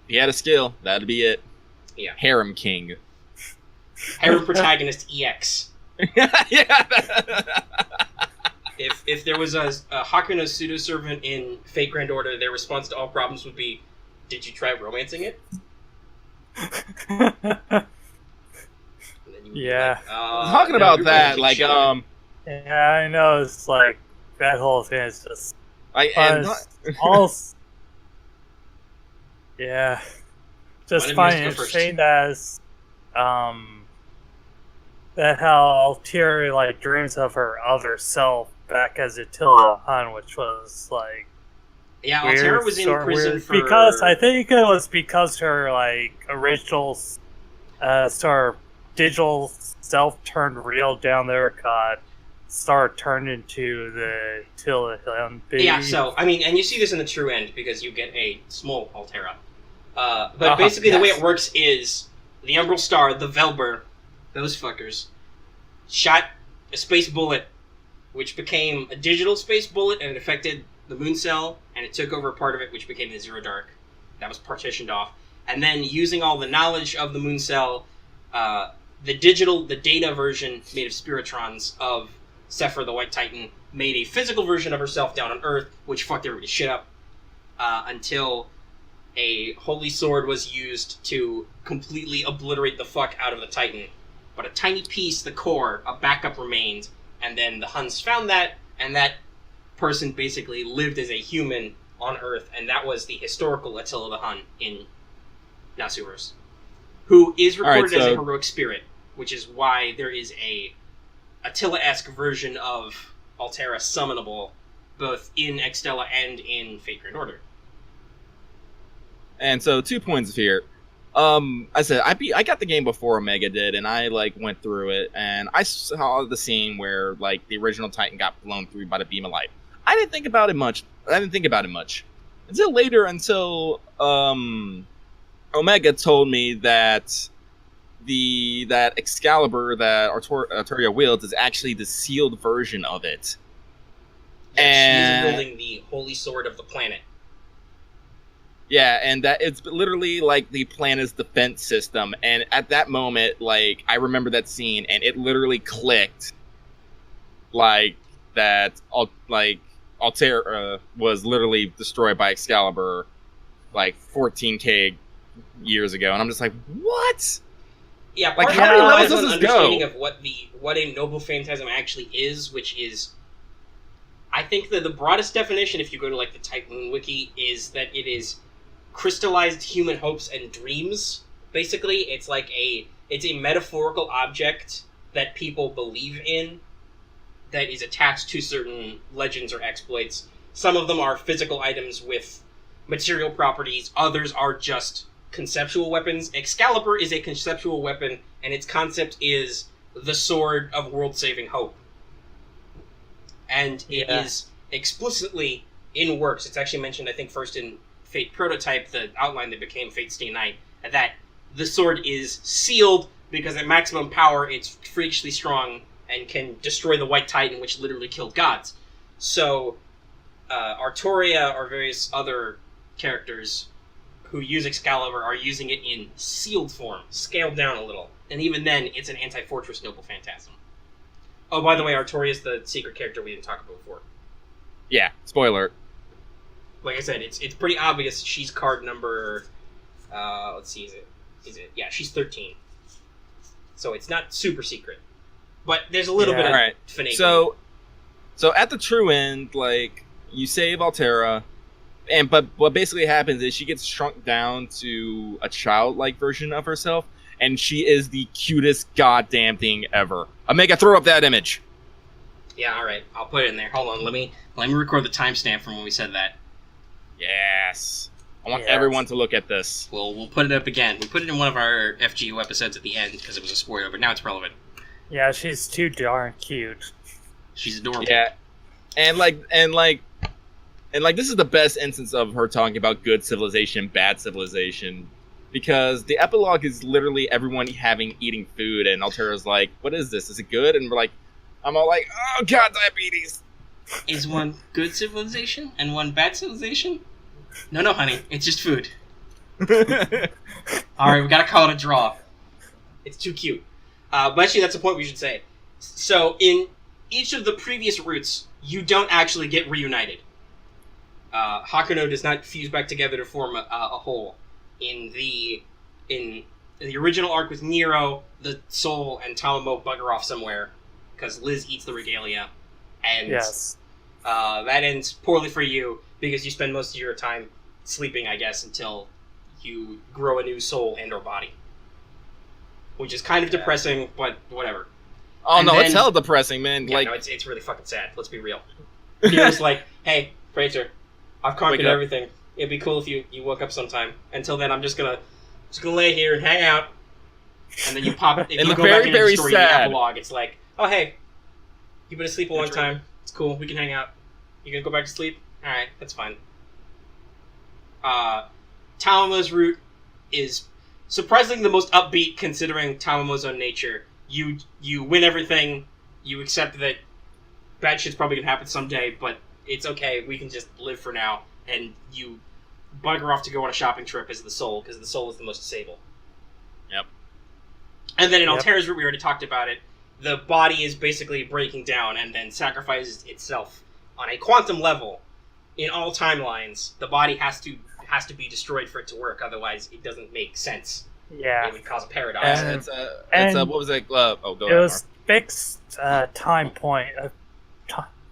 he had a skill, that'd be it. Yeah. Harem King. Harem Protagonist EX. Yeah. If there was a Hakuno pseudo-servant in Fate Grand Order, their response to all problems would be, did you try romancing it? Yeah. Talking about that, like, Yeah, I know, it's like, that whole thing is just... Yeah. Just finding it interesting as, that how Altieri, like, dreams of her other self back as Attila Hun, which was, like... Yeah, Altera was in prison for... Because, I think it was because her, like, original, sort of digital self turned real down there got star turned into the Tilian baby. Yeah, so, I mean, and you see this in the true end, because you get a small Altera. But basically the way it works is, the Umbral Star, the Velber, those fuckers, shot a space bullet, which became a digital space bullet, and it affected the moon cell, and it took over a part of it, which became the Zero Dark. That was partitioned off. And then, using all the knowledge of the moon cell, the data version made of Spiritrons of Sephiroth the White Titan made a physical version of herself down on Earth, which fucked everybody's shit up, until a holy sword was used to completely obliterate the fuck out of the Titan. But a tiny piece, the core, a backup remained, and then the Huns found that, and that person basically lived as a human on Earth, and that was the historical Attila the Hun in Nasuverse, who is recorded as a heroic spirit, which is why there is a Attila-esque version of Altera summonable, both in Extella and in Fate Grand Order. And so 2 points here. I said I got the game before Omega did, and I went through it, and I saw the scene where the original Titan got blown through by the beam of light. I didn't think about it much until later, until Omega told me that that Excalibur that Arturia wields is actually the sealed version of it. Yeah, and she's wielding the holy sword of the planet. Yeah, and that it's literally the planet's defense system. And at that moment, I remember that scene, and it literally clicked, that Altera was literally destroyed by Excalibur, 14k years ago, and I'm just like, what? Yeah, part how many levels of does an this understanding go? of what a noble phantasm actually is, which is, I think that the broadest definition, if you go to the Type Moon Wiki, is that it is crystallized human hopes and dreams. Basically, it's it's a metaphorical object that people believe in, that is attached to certain legends or exploits. Some of them are physical items with material properties, others are just conceptual weapons. Excalibur is a conceptual weapon, and its concept is the sword of world-saving hope. And it is explicitly in works. It's actually mentioned, I think, first in Fate Prototype, the outline that became Fate Stay Night, that the sword is sealed because at maximum power it's freakishly strong and can destroy the White Titan, which literally killed gods. So, Arturia or various other characters who use Excalibur are using it in sealed form, scaled down a little. And even then, it's an anti-fortress noble phantasm. Oh, by the way, Arturia is the secret character we didn't talk about before. Yeah, spoiler. Like I said, it's pretty obvious she's card number... let's see, is it? Yeah, she's 13. So it's not super secret. But there's a little bit of finagling. So at the true end, you save Altera, but what basically happens is she gets shrunk down to a childlike version of herself, and she is the cutest goddamn thing ever. Omega, throw up that image. Yeah, alright. I'll put it in there. Hold on, let me record the timestamp from when we said that. Yes. I want everyone to look at this. We'll put it up again. We put it in one of our FGO episodes at the end because it was a spoiler, but now it's relevant. Yeah, she's too darn cute. She's adorable. Yeah. And this is the best instance of her talking about good civilization, bad civilization, because the epilogue is literally everyone eating food, and Altera's like, "What is this? Is it good?" And I'm all like, "Oh God, diabetes." Is one good civilization and one bad civilization? No, honey, it's just food. Alright, we gotta call it a draw. It's too cute. But actually, that's the point we should say. So, in each of the previous routes, you don't actually get reunited. Hakuno does not fuse back together to form a whole. In the original arc with Nero, the Soul and Tamamo bugger off somewhere, because Liz eats the regalia, and that ends poorly for you, because you spend most of your time sleeping, I guess, until you grow a new soul and or body. Which is kind of depressing, but whatever. Oh, no, it's hella depressing, man. Yeah, no, it's really fucking sad. Let's be real. Nero's like, hey, Praetor, I've conquered everything. It'd be cool if you woke up sometime. Until then, I'm just gonna lay here and hang out. And then you pop... If you go back into the story in the epilogue, it's like, oh, hey, You've been asleep a long time. It's cool. We can hang out. You gonna go back to sleep? Alright, that's fine. Tamamo's route is surprisingly the most upbeat considering Tamamo's own nature. You win everything. You accept that bad shit's probably gonna happen someday, but it's okay. We can just live for now. And you bugger off to go on a shopping trip as the soul, because the soul is the most stable. Yep. And then in Altera's route, we already talked about it. The body is basically breaking down and then sacrifices itself on a quantum level. In all timelines, the body has to be destroyed for it to work. Otherwise, it doesn't make sense. Yeah. It would cause a paradox. And what was it? Go It ahead, was fixed time point,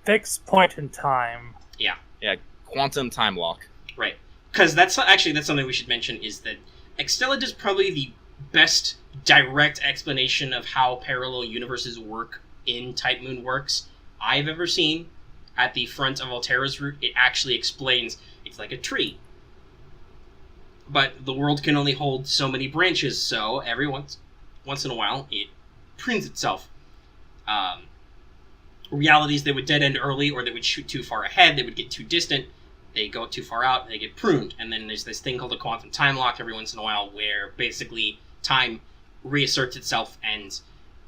fixed point in time. Yeah. Yeah, quantum time lock. Right. Because that's something we should mention, is that Extella does probably the best direct explanation of how parallel universes work in Type Moon Works I've ever seen. At the front of Altera's route, it actually explains it's like a tree. But the world can only hold so many branches, so every once in a while, it prunes itself. Realities that would dead end early, or that would shoot too far ahead, they would get too distant, they go too far out, they get pruned. And then there's this thing called a quantum time lock every once in a while, where basically time reasserts itself and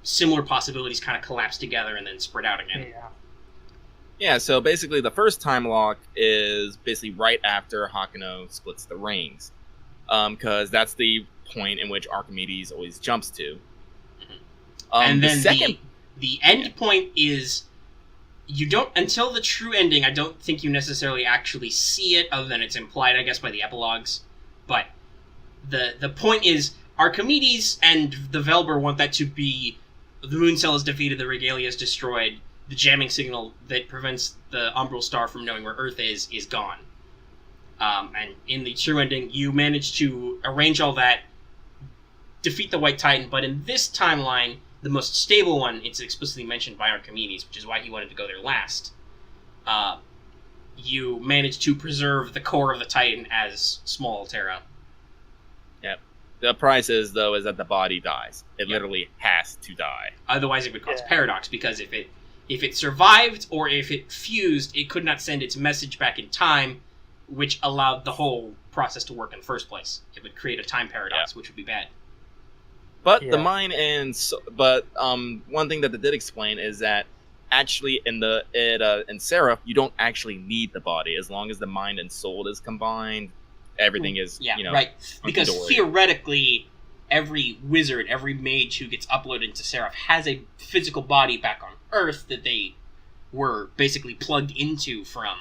similar possibilities kind of collapse together and then spread out again. Yeah. Yeah, so basically the first time lock is basically right after Hakuno splits the rings. Because that's the point in which Archimedes always jumps to. And then the the end point is, you don't, until the true ending, I don't think you necessarily actually see it, other than it's implied, I guess, by the epilogues. But the point is, Archimedes and the Velber want that to be, the moon cell is defeated, the regalia is destroyed, the jamming signal that prevents the umbral star from knowing where Earth is gone. And in the true ending, you manage to arrange all that, defeat the White Titan, but in this timeline, the most stable one, it's explicitly mentioned by Archimedes, which is why he wanted to go there last. You manage to preserve the core of the Titan as small Altera. Yep. The price is that the body dies. It literally has to die. Otherwise, it would cause paradox, because if it survived, or if it fused, it could not send its message back in time, which allowed the whole process to work in the first place. It would create a time paradox, which would be bad. But the mind one thing that they did explain is that actually in Seraph, you don't actually need the body. As long as the mind and soul is combined, everything is right. Because theoretically, every wizard, every mage who gets uploaded into Seraph has a physical body back on Earth that they were basically plugged into from.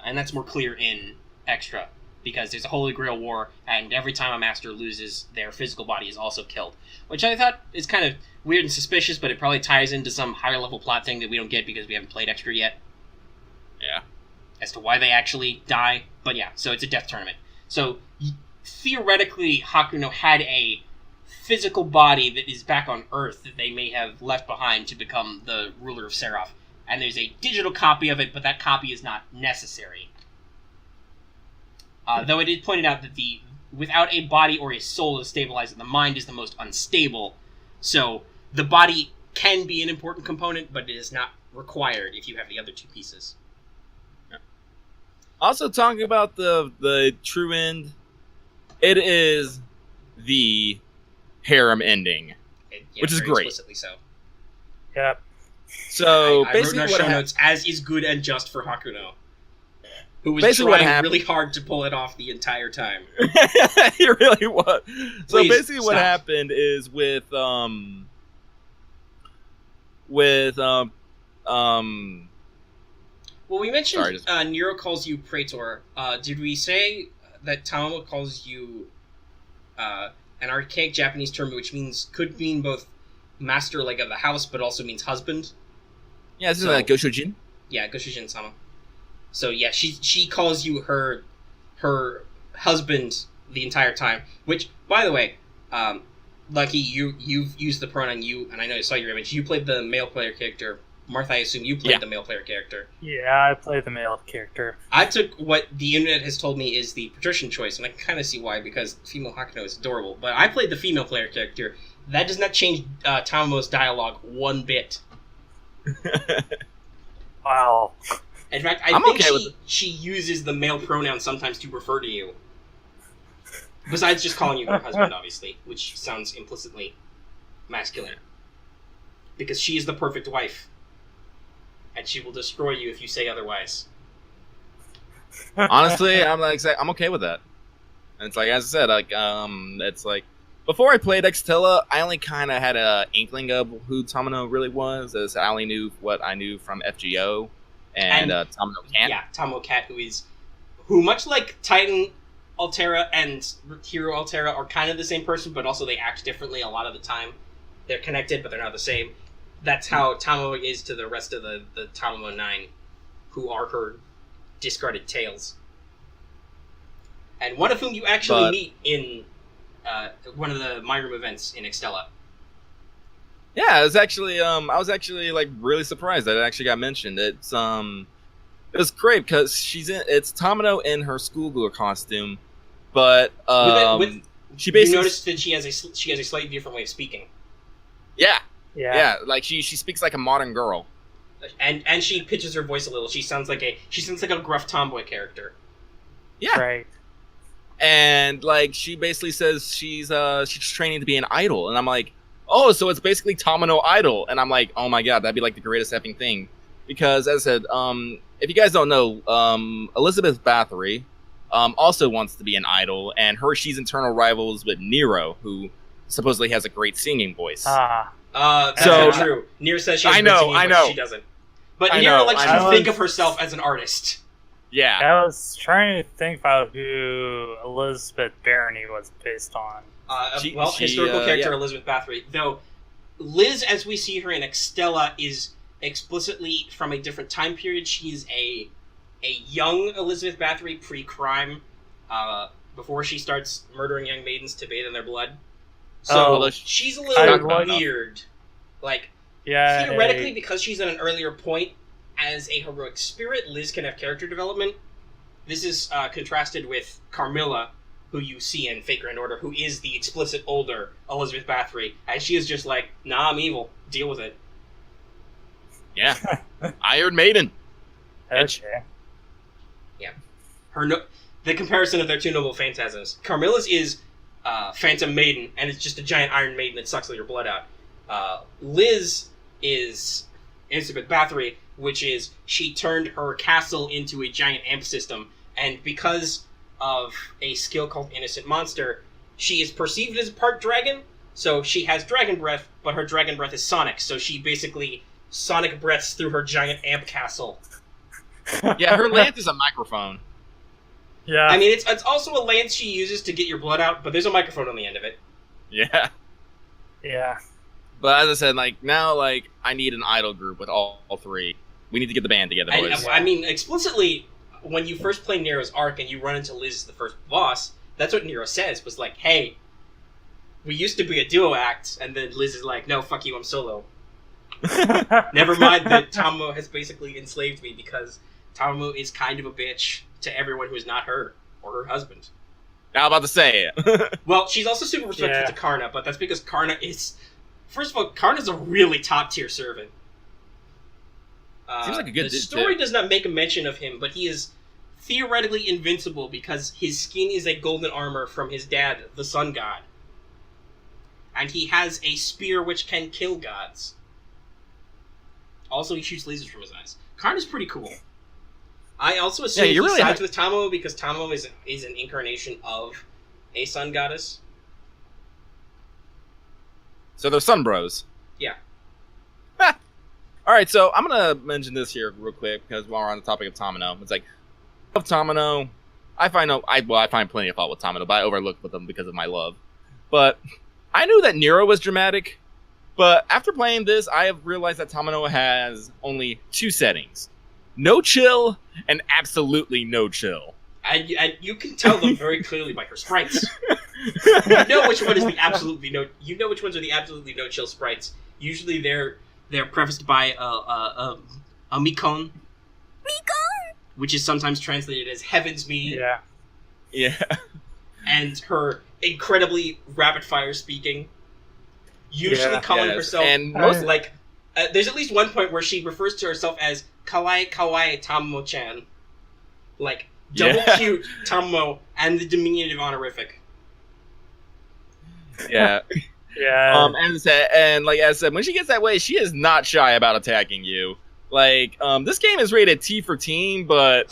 And that's more clear in Extra, because there's a Holy Grail War, and every time a master loses, their physical body is also killed. Which I thought is kind of weird and suspicious, but it probably ties into some higher level plot thing that we don't get because we haven't played Extra yet. Yeah. As to why they actually die. But yeah, so it's a death tournament. So, theoretically, Hakuno had a physical body that is back on Earth that they may have left behind to become the ruler of Seraph. And there's a digital copy of it, but that copy is not necessary. Though it is pointed out that without a body or a soul to stabilize it, the mind is the most unstable. So the body can be an important component, but it is not required if you have the other two pieces. Yeah. Also, talking about the true end, it is the harem ending, which is great. Explicitly so. Yep. So I basically, wrote in our show notes, as is good and just for Hakuno, who was basically trying really hard to pull it off the entire time. He really was. So Please, basically, what stop. happened is with Well, we mentioned Nero calls you Praetor. Did we say that Tamamo calls you an archaic Japanese term which could mean both master, like, of the house, but also means husband? Yeah, this is like Goshujin. Yeah, Goshujin-sama. So yeah, she calls you her husband the entire time. Which, by the way, Lucky, you've used the pronoun you, and I know I saw your image. You played the male player character. Martha, I assume you played the male player character. Yeah, I played the male character. I took what the internet has told me is the patrician choice, and I kind of see why, because female Hakuno is adorable. But I played the female player character. That does not change Tamamo's dialogue one bit. Wow. In fact, I'm think okay with it. she uses the male pronoun sometimes to refer to you. Besides just calling you her husband, obviously, which sounds implicitly masculine. Because she is the perfect wife. And she will destroy you if you say otherwise. Honestly, I'm okay with that. And it's like, as I said, it's like before I played Extella, I only kind of had a inkling of who Tamino really was, as I only knew what I knew from FGO and Tamino Cat. Yeah, Tamino Cat, who much like Titan Altera and Hero Altera are kind of the same person, but also they act differently a lot of the time. They're connected, but they're not the same. That's how Tamino is to the rest of the Tamino 9, who are her discarded tails. And one of whom you actually meet in one of the My Room events in Extella. Yeah, I was actually like really surprised that it actually got mentioned. It was great because it's Tamino in her schoolgirl costume, but she basically you noticed that she has a slightly different way of speaking. Yeah, like she speaks like a modern girl, and she pitches her voice a little. She sounds like a gruff tomboy character. Yeah, Right. And like she basically says she's training to be an idol, and I'm like, oh, so it's basically Tamino Idol, and I'm like, oh my god, that'd be like the greatest effing thing, because as I said, if you guys don't know, Elizabeth Bathory also wants to be an idol, and she's internal rivals with Nero, who supposedly has a great singing voice. That's So- not true. Nero says she has I know, singing, I but know. she doesn't. But I Nero know, likes I to know. think of herself as an artist. Yeah, I was trying to think about who Elizabeth Barony was based on. Historical character yeah. Elizabeth Bathory. Though Liz, as we see her in Extella, is explicitly from a different time period. She's a young Elizabeth Bathory pre-crime, before she starts murdering young maidens to bathe in their blood. So Oh, she's a I little like- weird. Like, Yeah. theoretically, because she's at an earlier point as a heroic spirit, Liz can have character development. This is contrasted with Carmilla, who you see in Fate Grand Order, who is the explicit older Elizabeth Bathory, and she is just like, nah, I'm evil. Deal with it. yeah, Iron Maiden. Okay. The comparison of their two noble phantasms. Carmilla's is Phantom Maiden, and it's just a giant Iron Maiden that sucks all your blood out. Liz is Elizabeth Bathory, which is she turned her castle into a giant amp system, and because of a skill called Innocent Monster, she is perceived as part dragon, so she has dragon breath, but her dragon breath is sonic, so she basically sonic breaths through her giant amp castle. Yeah, her lance is a microphone. Yeah. I mean, it's also a lance she uses to get your blood out, but there's a microphone on the end of it. Yeah. Yeah. But as I said, like now, like I need an idol group with all three. We need to get the band together, boys. I mean, explicitly, when you first play Nero's arc and you run into Liz as the first boss, that's what Nero says, was like, hey, we used to be a duo act, and then Liz is like, no, fuck you, I'm solo. Never mind that Tamino has basically enslaved me, because Tamino is kind of a bitch to everyone who is not her, or her husband. Now I'm about to say it. Well, she's also super respectful Yeah. to Karna, but that's because Karna is... First of all, Karna's a really top-tier servant. Seems like a good The dude, story too. does not make a mention of him, but he is theoretically invincible because his skin is a golden armor from his dad, the sun god. And he has a spear which can kill gods. Also, he shoots lasers from his eyes. Karna's pretty cool. I also assume you he really sides have- with Tamino because Tamino is an incarnation of a sun goddess. So they're Sun Bros. Yeah. All right, so I'm gonna mention this here real quick because while we're on the topic of Tamino, it's like of Tamino, I find plenty of fault with Tamino, but I overlook with them because of my love. But I knew that Nero was dramatic, but after playing this, I have realized that Tamino has only two settings: no chill and absolutely no chill. And you can tell them very clearly by her sprites. You know which one is the absolutely no. You know which ones are the absolutely no chill sprites. Usually they're prefaced by a Mikon, which is sometimes translated as Heaven's Me, Yeah. Yeah. and her incredibly rapid fire speaking, usually Yeah. calling Yes, herself and most like there's at least one point where she refers to herself as Kawaii Kawaii Tammo-chan. Like, double cute Tammo and the diminutive honorific. Yeah. Yeah. And like I said, when she gets that way, she is not shy about attacking you. Like, this game is rated T for teen, but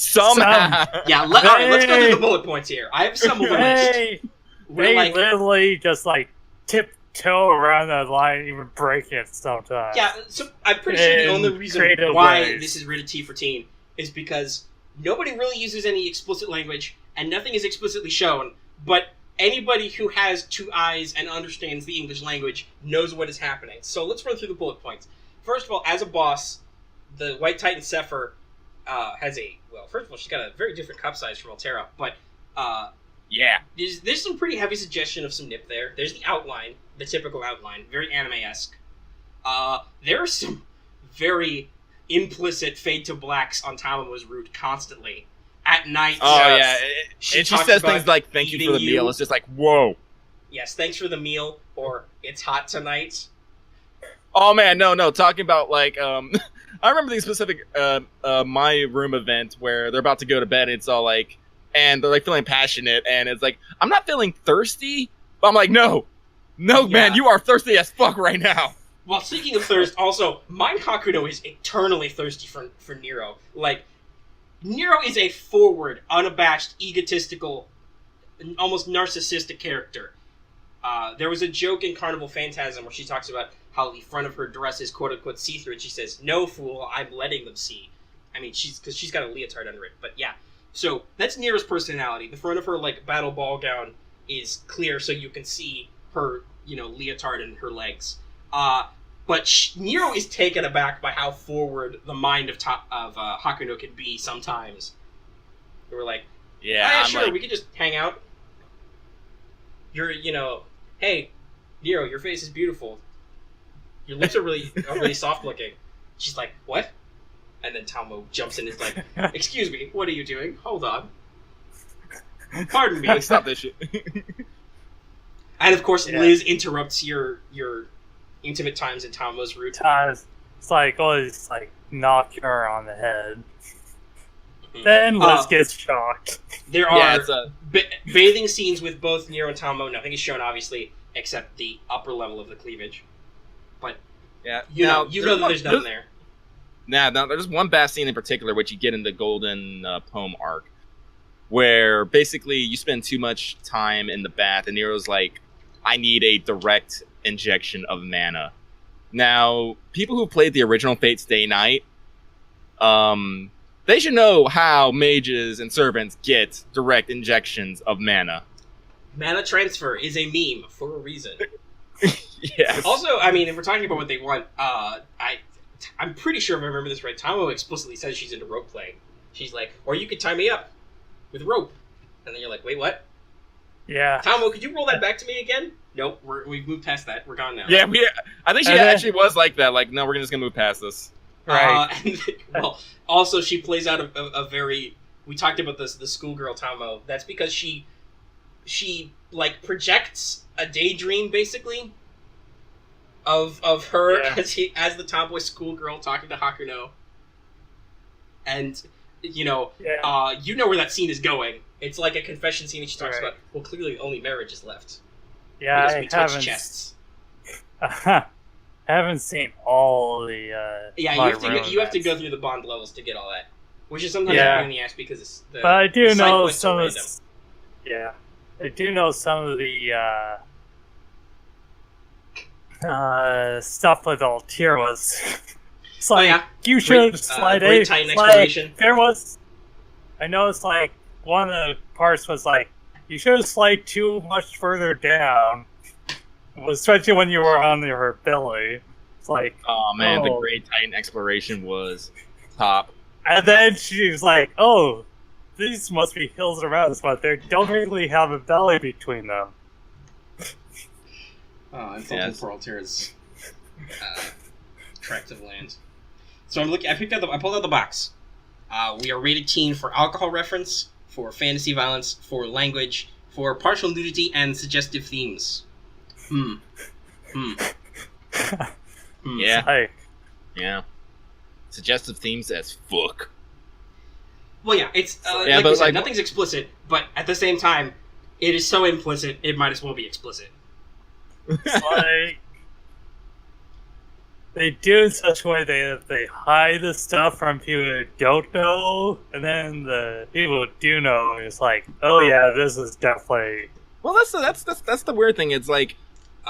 Somehow. Yeah, all right, let's go through the bullet points here. I have some of the list. They literally just like tiptoe around that line, even break it sometimes. Yeah, so I'm pretty sure the only reason why this is rated T for teen is because nobody really uses any explicit language, and nothing is explicitly shown, but anybody who has two eyes and understands the English language knows what is happening. So let's run through the bullet points. First of all, as a boss, the White Titan Sepher has first of all, she's got a very different cup size from Altera, but there's some pretty heavy suggestion of some nip there. There's the outline, the typical outline, very anime-esque. There are some very implicit fade to blacks on Tamamo's route constantly. At night, she says things like, thank you for the meal. It's just like, whoa. Yes, thanks for the meal, or it's hot tonight. Oh man, no, talking about like, I remember the specific, My Room event where they're about to go to bed, and it's all like, and they're like feeling passionate, and it's like, I'm not feeling thirsty, but I'm like, no, man, you are thirsty as fuck right now. Well, speaking of thirst, also, Mein Hakuno is eternally thirsty for Nero. Like, Nero is a forward, unabashed, egotistical, almost narcissistic character. There was a joke in Carnival Phantasm where she talks about how the front of her dress is quote-unquote see-through, and she says, "No, fool, I'm letting them see." I mean, because she's got a leotard under it, but yeah. So, that's Nero's personality. The front of her, like, battle ball gown is clear so you can see her, leotard and her legs. But Nero is taken aback by how forward the mind of Hakuno can be sometimes. We're like, yeah, sure, like, we could just hang out. You're, hey, Nero, your face is beautiful. Your lips are really soft looking. She's like, what? And then Talmo jumps in and is like, excuse me, what are you doing? Hold on. Pardon me. Like, stop this shit. And of course, Liz interrupts your intimate times in Talmo's route. It's like, knock her on the head. Then Liz gets shocked. There are bathing scenes with both Nero and Talmo. Nothing is shown, obviously, except the upper level of the cleavage. But you know that there's nothing there. Now, there's one bath scene in particular, which you get in the Golden Poem arc, where basically you spend too much time in the bath, and Nero's like, I need a direct injection of mana. Now, people who played the original Fate Stay Night, they should know how mages and servants get direct injections of mana. Mana transfer is a meme for a reason. Yes. Also, I mean, if we're talking about what they want, I'm pretty sure if I remember this right, Talmo explicitly says she's into rope playing. She's like, or you could tie me up with rope. And then you're like, wait, what? Yeah. Talmo, could you roll that back to me again? Nope, we've moved past that. We're gone now. Yeah, I think she actually was like that. Like, no, we're just gonna move past this. Right. Also, she plays out a very... We talked about this, the schoolgirl Talmo. That's because she projects a daydream, basically, of her as the tomboy schoolgirl talking to Hakuno. And, you know where that scene is going. It's like a confession scene, and she talks about, well, clearly only marriage is left. Yeah, because we touch chests. I haven't seen all the. You have to go through the Bond levels to get all that, which is sometimes a pain in the ass because it's the. But I do know some of. I do know some of the stuff with Altair was. It's like you should slide a. There was. I know it's like one of the parts was like you should have slid too much further down. Especially when you were on your belly. It's like... Oh, man, the Great Titan exploration was top. And then she was like, oh, these must be hills around us, but they don't really have a belly between them. I'm felt for Altair's tract of land. So I pulled out the box. We are rated teen for alcohol reference, for fantasy violence, for language, for partial nudity, and suggestive themes. Yeah. Like, Yeah. Suggestive themes as fuck. Well, yeah, it's Yeah, like but, we said, like- nothing's explicit, but at the same time, it is so implicit it might as well be explicit. it's like they do in such a way that they hide the stuff from people who don't know, and then the people who do know is like, oh yeah, this is definitely Well, that's the weird thing. It's like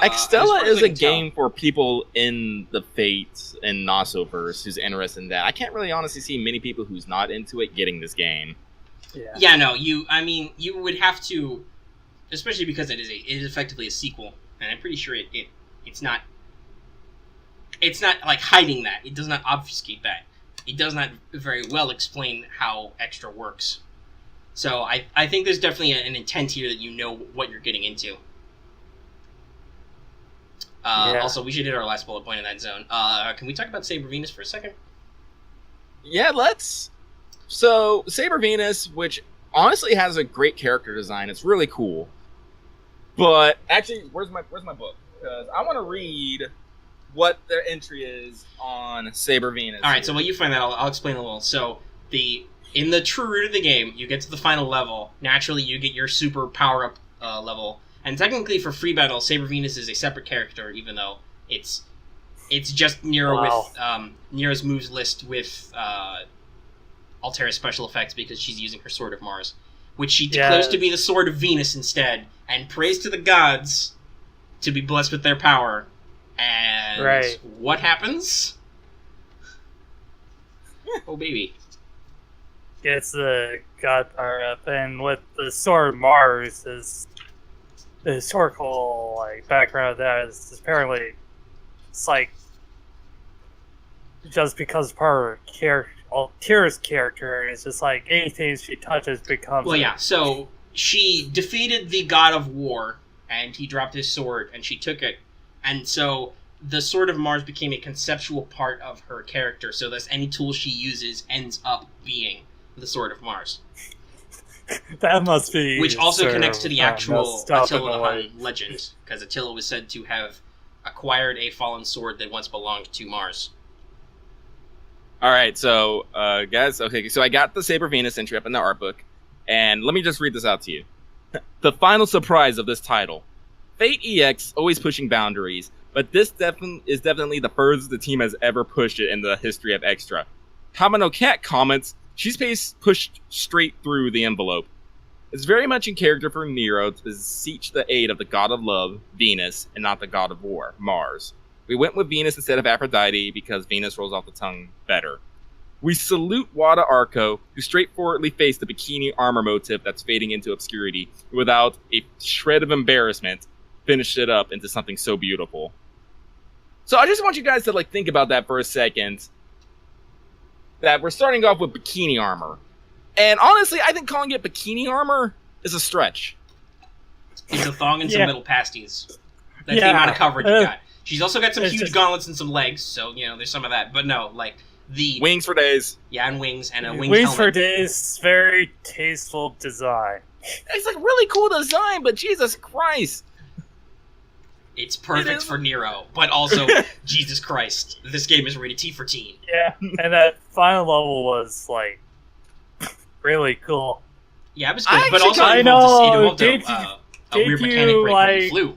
As Extella far as is I a can tell- game for people in the Fate and Nossoverse who's interested in that. I can't really honestly see many people who's not into it getting this game. yeah. Yeah, no, you would have to, especially because it is effectively a sequel, and I'm pretty sure it's not like hiding that. It does not obfuscate that. It does not very well explain how Extra works. So I think there's definitely an intent here that you know what you're getting into. Yeah. Also, we should hit our last bullet point in that zone. Can we talk about Saber Venus for a second? Yeah, let's. So Saber Venus, which honestly has a great character design, it's really cool. But actually, where's my book? Because I want to read what their entry is on Saber Venus. All right, so while you find that, I'll explain a little. So in the true root of the game, you get to the final level. Naturally, you get your super power up level, and technically for free battle, Saber Venus is a separate character, even though it's just Nero Wow. with Nero's moves list with Altera's special effects because she's using her Sword of Mars, which she declares to be the Sword of Venus instead, and prays to the gods to be blessed with their power. And Right. what happens? Oh, baby. Gets the god power up, and with the Sword of Mars is the historical like background of that is apparently it's like just because part of Tira's character is just like anything she touches becomes Well, yeah, so she defeated the god of war, and he dropped his sword, and she took it. And so the Sword of Mars became a conceptual part of her character, so that any tool she uses ends up being the Sword of Mars. that must be Which also sort connects of, to the actual messed up in Attila a the way. Hun legend, because Attila was said to have acquired a fallen sword that once belonged to Mars. All right, so guys, okay, so I got the Saber Venus entry up in the art book, and let me just read this out to you. The final surprise of this title: Fate EX always pushing boundaries, but this is definitely the furthest the team has ever pushed it in the history of Extra. Kamino Cat comments, she's pushed straight through the envelope. It's very much in character for Nero to beseech the aid of the god of love, Venus, and not the god of war, Mars. We went with Venus instead of Aphrodite because Venus rolls off the tongue better. We salute Wada Arco, who straightforwardly faced the bikini armor motif that's fading into obscurity, without a shred of embarrassment, finished it up into something so beautiful. So I just want you guys to think about that for a second. That we're starting off with bikini armor. And honestly, I think calling it bikini armor is a stretch. It's a thong and some Yeah. little pasties. That's Yeah. the amount of coverage you got. She's also got some It's huge just- gauntlets and some legs, so, there's some of that. But no, the... Wings for days. Yeah, and wings, and a winged Wings for helmet. Days, very tasteful design. It's really cool design, but Jesus Christ. It's perfect It is. for Nero, but also, Jesus Christ, this game is rated T for teen. Yeah, and that final level was really cool. Yeah, it was good, I but actually also I it know, involved did a you- weird did mechanic you, break when you like- flew.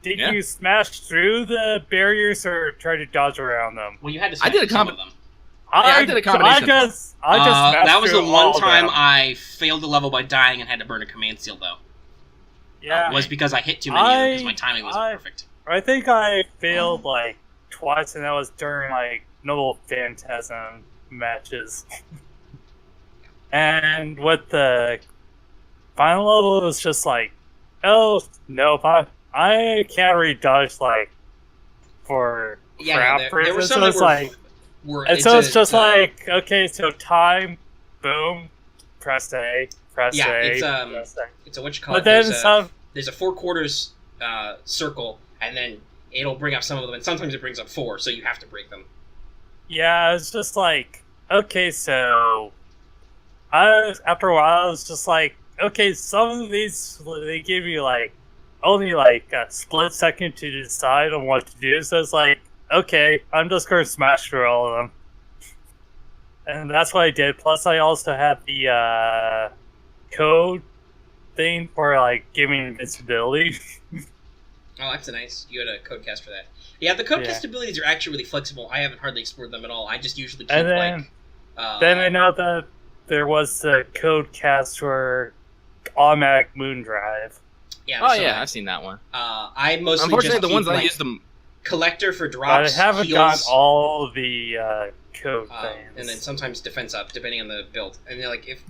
Did Yeah. you smash through the barriers or try to dodge around them? Well, you had to I smash did a some combi- of them. I did a combination of I just smashed that was the through one all of time them. I failed the level by dying and had to burn a command seal, though. Yeah, It was because I hit too many of them because my I- timing wasn't I- perfect. I think I failed twice, and that was during Noble Phantasm matches. And with the final level, it was just oh nope, I can't re-dodge for crap there were reasons. some So that it's were and so it's just okay, so time, boom, press A, press Yeah, A, it's, press A. it's a what you call But it. then There's there's a 4 quarters circle, and then it'll bring up some of them, and sometimes it brings up 4, so you have to break them. Yeah, it's just okay, so after a while, I was just okay, some of these, they give you only a split second to decide on what to do, so it's okay, I'm just going to smash through all of them. And that's what I did. Plus, I also had the code thing for, like, giving invincibility. Oh, that's nice. You had a code cast for that. Yeah, the code cast abilities are actually really flexible. I haven't hardly explored them at all. I just usually keep, then I know that there was the code cast for automatic moon drive. Yeah. Oh, yeah, I've seen that one. I mostly Unfortunately, just the ones keep, I use them... collector for drops, But I haven't heals, gotten all the code things. and then sometimes defense up, depending on the build. And like if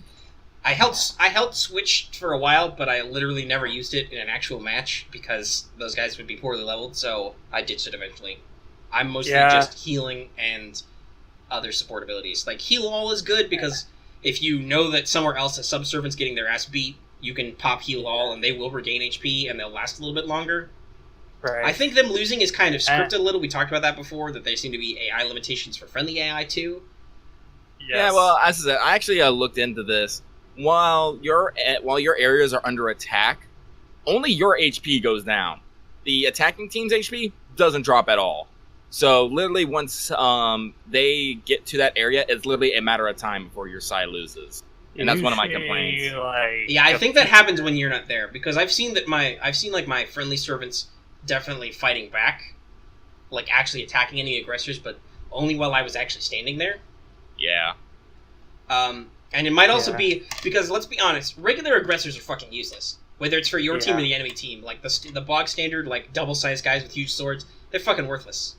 I held switch for a while, but I literally never used it in an actual match because those guys would be poorly leveled, so I ditched it eventually. I'm mostly just healing and other support abilities. Like heal all is good because if you know that somewhere else a subservant's getting their ass beat, you can pop heal all and they will regain HP and they'll last a little bit longer. Right. I think them losing is kind of scripted a little. We talked about that before, that there seem to be AI limitations for friendly AI too. Yes. Yeah, well, as I said, I actually looked into this. While your areas are under attack, only your HP goes down. The attacking team's HP doesn't drop at all. So literally, once they get to that area, it's literally a matter of time before your side loses, and that's one of my complaints. Yeah, I think that happens when you're not there because I've seen my friendly servants definitely fighting back, like actually attacking any aggressors, but only while I was actually standing there. Yeah. And it might also be because, let's be honest, regular aggressors are fucking useless. Whether it's for your team or the enemy team, like the bog standard, like double-sized guys with huge swords, they're fucking worthless.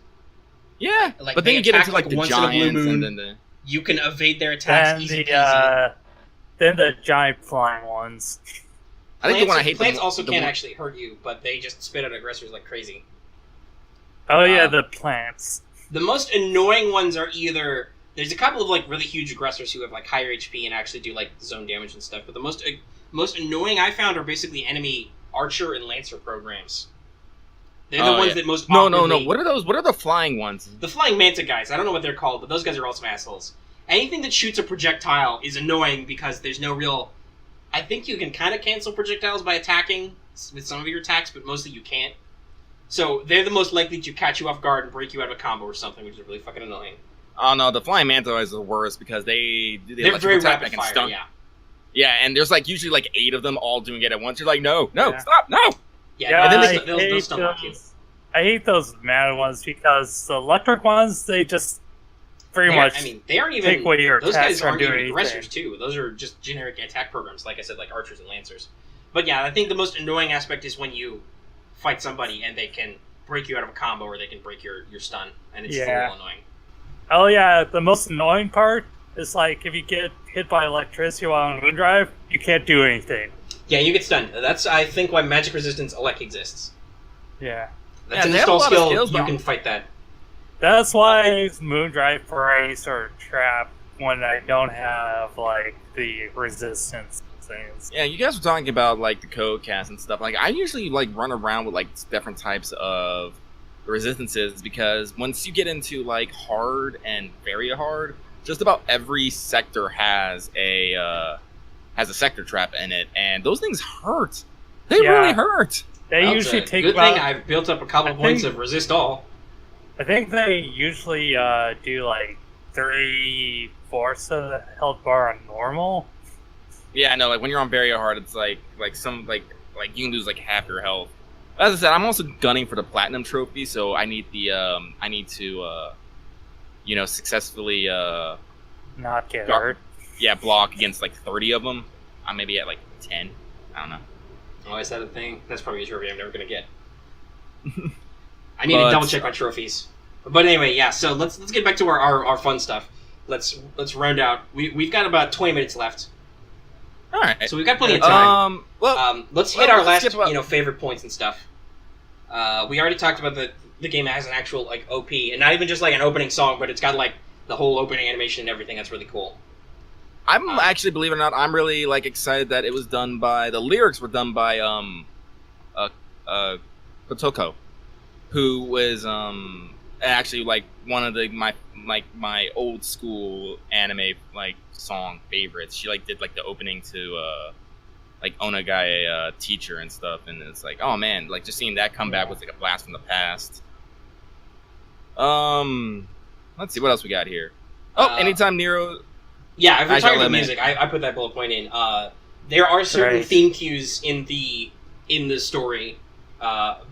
Yeah, like, but then you get into like the once giants, in a blue moon, and then you can evade their attacks easy peasy. Then the giant flying ones. I think the one I hate. Plants also can't actually hurt you, but they just spit out aggressors like crazy. Oh yeah, the plants. The most annoying ones are either... There's a couple of like really huge aggressors who have like higher HP and actually do like zone damage and stuff, but the most annoying I found are basically enemy archer and lancer programs. They're the ones that most No. What are those? What are the flying ones? The flying manta guys. I don't know what they're called, but those guys are also assholes. Anything that shoots a projectile is annoying because there's no real... I think you can kind of cancel projectiles by attacking with some of your attacks, but mostly you can't. So they're the most likely to catch you off guard and break you out of a combo or something, which is really fucking annoying. Oh no, the flying manta is the worst because they're very rapid fire, Yeah, and there's like usually like 8 of them all doing it at once. You're like, no, stop, no. Yeah, and then they'll stun lock you. I hate those mana ones because the electric ones, they just pretty much. I mean, they aren't even. Take away your those guys aren't even anything. aggressors too. Those are just generic attack programs, like I said, like archers and lancers. But yeah, I think the most annoying aspect is when you fight somebody and they can break you out of a combo or they can break your stun, and it's a little annoying. Oh yeah, the most annoying part is like if you get hit by electricity while on Moondrive, you can't do anything. Yeah, you get stunned. That's, I think, why Magic Resistance Elec exists. Yeah. That's an install skill, you can fight that. That's why I use Moondrive Brace or Trap when I don't have, like, the resistance things. Yeah, you guys were talking about, like, the code cast and stuff. Like, I usually, like, run around with, like, different types of resistances because once you get into, like, hard and very hard, just about every sector has a sector trap in it, and those things hurt. They really hurt. They usually take good thing I've built up a couple points of resist all. I think they usually do like 3/4 of the health bar on normal. Yeah, I know. Like when you're on very hard, it's like some like you can lose like half your health. As I said, I'm also gunning for the platinum trophy, so I need to successfully not get hurt. Yeah, block against like 30 of them. I'm maybe at like 10. I don't know. Oh, is that a thing? That's probably a trophy I'm never gonna get. I need to double check my trophies. But anyway, yeah. So let's get back to our fun stuff. Let's round out. We've got about 20 minutes left. All right. So we've got plenty of time. Let's hit our last favorite points and stuff. We already talked about the game that has an actual like OP and not even just like an opening song, but it's got like the whole opening animation and everything. That's really cool. I'm actually, believe it or not, I'm really like excited that it was done by the lyrics were done by Kotoko, who was actually like one of my old school anime like song favorites. She like did like the opening to like Onagai Teacher and stuff, and it's like, oh man, like just seeing that come back was like a blast from the past. Let's see what else we got here. Oh, anytime Nero. Yeah, if we're I talking shall about limit. music, I put that bullet point in. There are certain Right. theme cues in the story.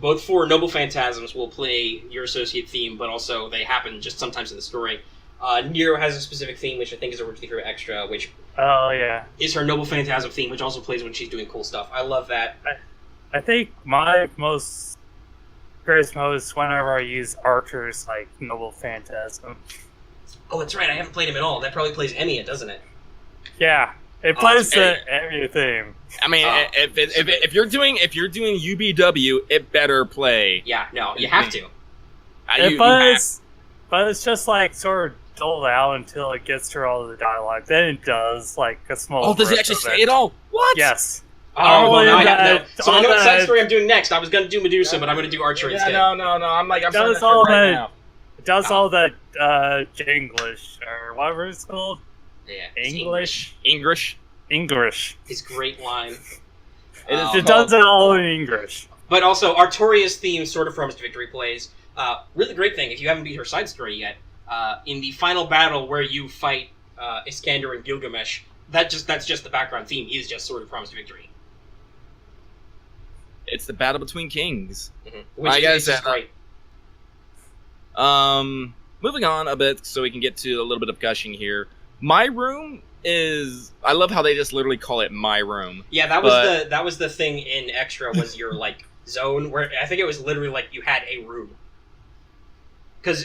Both for Noble Phantasms will play your associate theme, but also they happen just sometimes in the story. Nero has a specific theme, which I think is originally for Extra, which Oh yeah. is her Noble Phantasm theme, which also plays when she's doing cool stuff. I love that. I think my most greatest mode is whenever I use Archer's like Noble Phantasm. Oh, that's right. I haven't played him at all. That probably plays Emiya, doesn't it? Yeah, it Oh, plays it's the everything. I mean, Oh. if you're doing UBW, it better play. Yeah, no, you have to. But it's just like sort of dulled out until it gets through all the dialogue. Then it does like a small. Oh, does it rip actually of say it all? What? Yes. Oh, well, now I have that- no. So I know all what side that- story I'm doing next. I was going to do Medusa, but I'm going to do Archer Yeah, instead. no. I'm Does signing up all for it right that- now. It does all that Jinglish or whatever it's called. Yeah, English. English. His great line. It is- It does it all in English. But also, Artoria's theme, Sword of Promised Victory, plays. Really great thing, if you haven't beat her side story yet, in the final battle where you fight Iskander and Gilgamesh, that's just the background theme, is just Sword of Promised Victory. It's the battle between kings. Which I guess is just great. Moving on a bit so we can get to a little bit of gushing here. My room is... I love how they just literally call it my room. Yeah, that was the thing in Extra, was your, like, zone, where I think it was literally like you had a room. Because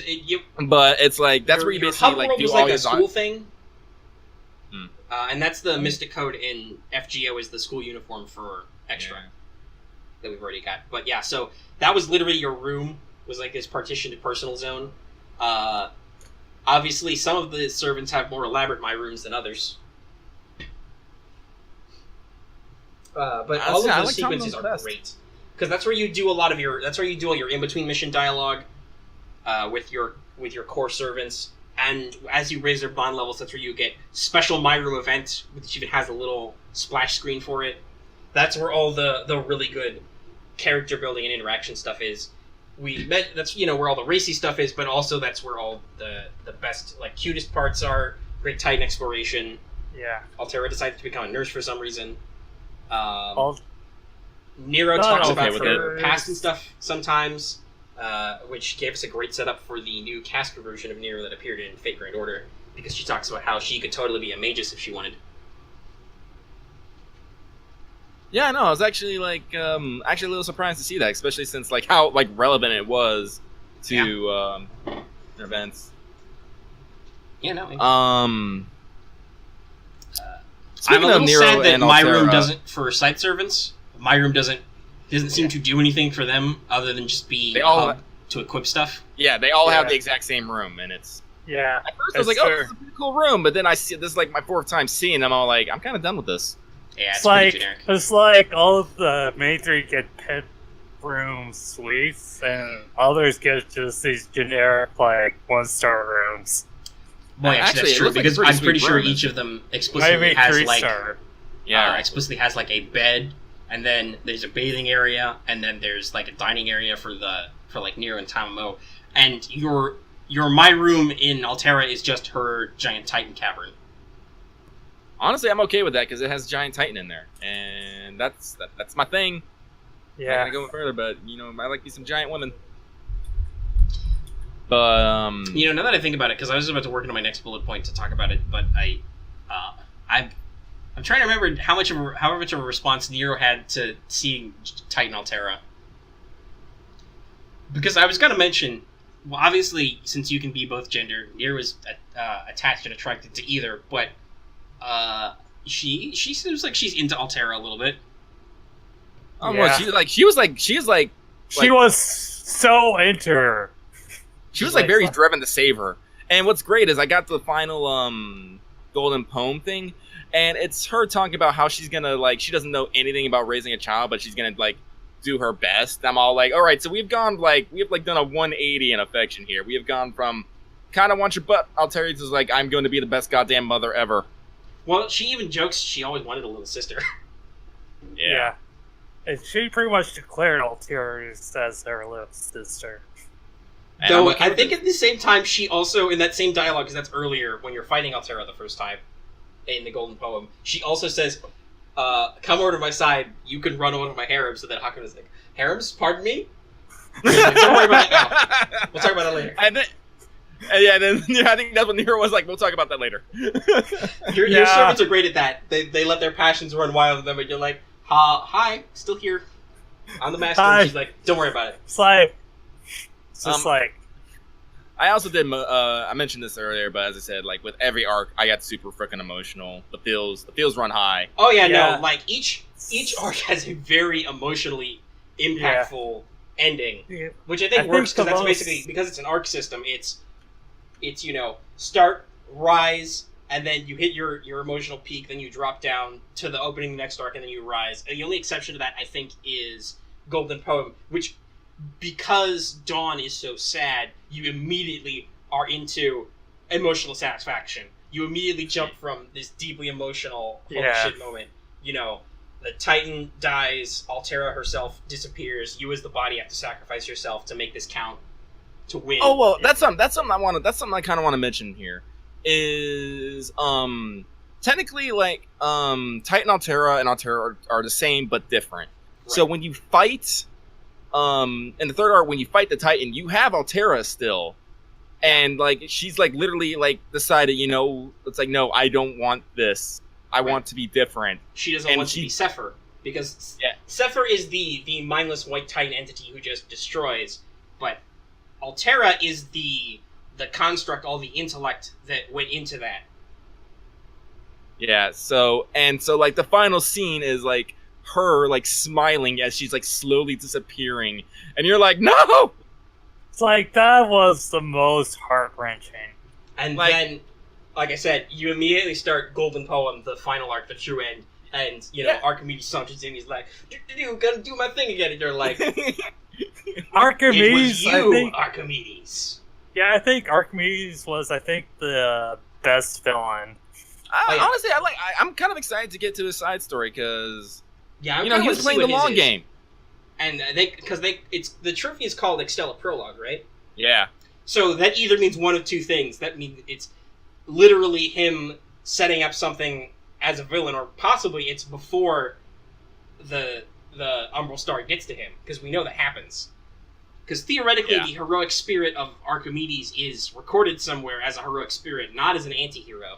But it's like, that's where you your basically hub like world do was all like a your... school thing. Hmm. And that's the Mystic Code in FGO, is the school uniform for Extra. Yeah. That we've already got. But yeah, so that was literally your room, was like this partitioned personal zone. Obviously, some of the servants have more elaborate my rooms than others. But all of I those like sequences Tom are best. great. Because that's where you do a lot of your... That's where you do all your in-between mission dialogue with your core servants. And as you raise their bond levels, that's where you get special My Room event, which even has a little splash screen for it. That's where all the really good character building and interaction stuff is. That's where all the racy stuff is, but also that's where all the best, like, cutest parts are. Great Titan exploration. Yeah. Altera decides to become a nurse for some reason. No, Nero talks no, about okay with her past and stuff sometimes, which gave us a great setup for the new Casca version of Nero that appeared in Fate Grand Order, because she talks about how she could totally be a magus if she wanted. Yeah, no, I was actually like, a little surprised to see that, especially since like how like relevant it was to events. Yeah, no. I'm a little sad that My Room Altera, doesn't, for site servants, My Room doesn't seem to do anything for them other than just be They a all- hub to equip stuff. Yeah, they all have Yeah. the exact same room, and it's. Yeah. At first, I was It's like, "Oh, fair. this is a pretty cool room," but then I see this is like my fourth time seeing them. I'm like, I'm kind of done with this. Yeah, it's It's pretty like generic. it's like all of the main three get pet room suites, and others get just these generic like 1-star rooms. Well, Actually, that's it true, looks like a because pretty I'm pretty sweet sure room. each of them explicitly Maybe has 3-star. explicitly has like a bed, and then there's a bathing area, and then there's like a dining area for like Nero and Tamamo, and your My Room in Altera is just her giant Titan cavern. Honestly, I'm okay with that because it has Giant Titan in there, and that's my thing. I'm Yeah. not gonna go further, but I like me some giant women. But Now that I think about it, because I was about to work into my next bullet point to talk about it, but I'm trying to remember how much of a response Nero had to seeing Titan Altera. Because I was going to mention, well, obviously, since you can be both gender, Nero is attached and attracted to either, but she seems like she's into Altera a little bit. well, Yeah. she was so into her. She was Like, like very fuck. driven to save her. And what's great is I got the final golden poem thing, and it's her talking about how she's gonna she doesn't know anything about raising a child, but she's gonna do her best. I'm all like, all right, so we've done a 180 in affection here. We have gone from kind of want your butt, Alterius is like, I'm going to be the best goddamn mother ever. Well, she even jokes she always wanted a little sister. And she pretty much declared Alterius as her little sister. And Though I'm okay I with think it. at the same time, she also, in that same dialogue, because that's earlier when you're fighting Altera the first time in the Golden Poem, she also says, come over to my side, you can run over to my harem. So that Hakuna's like, harems? Pardon me? Like, don't worry about it now. We'll talk about it later. And then, I think that's when Nero was like, we'll talk about that later. Your servants are great at that. They let their passions run wild with them, and you're like, hi, still here. I'm the master. Hi. And she's like, don't worry about it. It's like, it's just like, I also did. I mentioned this earlier, but as I said, like with every arc, I got super freaking emotional. The feels run high. Oh yeah, Yeah. no, like each arc has a very emotionally impactful ending, which I think works because that's basically, because it's an arc system. It's start, rise, and then you hit your emotional peak, then you drop down to the opening of the next arc, and then you rise. And the only exception to that, I think, is Golden Poem, which, because Dawn is so sad, you immediately are into emotional satisfaction. You immediately jump from this deeply emotional holy shit moment. The Titan dies, Altera herself disappears, you as the body have to sacrifice yourself to make this count, to win. Oh well, that's something I kind of want to mention here. Is technically like Titan Altera and Altera are the same but different. Right. So when you fight in the third arc, when you fight the Titan, you have Altera still, and like she's like literally like decided, it's like, no, I don't want this. I want to be different. She doesn't want to be Sepher, because Sepher is the mindless white Titan entity who just destroys, but Altera is the construct, all the intellect that went into that. Yeah, so like the final scene is like her like smiling as she's like slowly disappearing, and you're like, no! It's like, that was the most heart-wrenching. And then, like I said, you immediately start Golden Poem, the final arc, the true end, and, Archimedes launches in, he's like, gonna do my thing again, and you're like, Archimedes, it was you, Archimedes. Yeah, I think Archimedes was, the best villain. Honestly, I'm kind of excited to get to his side story, because, he was playing the long game. And the trophy is called Extella Prologue, right? Yeah. So that either means one of two things. That means it's literally him setting up something as a villain, or possibly it's before the Umbral Star gets to him, because we know that happens. Because theoretically, the heroic spirit of Archimedes is recorded somewhere as a heroic spirit, not as an anti-hero.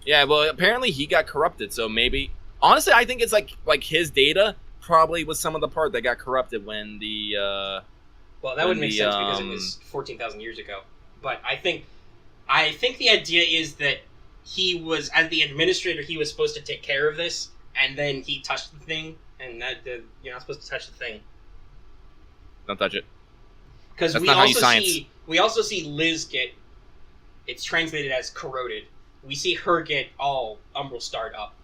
Yeah, well, apparently he got corrupted, so maybe... Honestly, I think it's like his data probably was some of the part that got corrupted when the... Well, that would make sense because it was 14,000 years ago. But I think the idea is that he was, as the administrator, he was supposed to take care of this, and then he touched the thing, and you're not supposed to touch the thing. Don't touch it. Because we also see Liz get, it's translated as corroded. We see her get all Umbral starred up.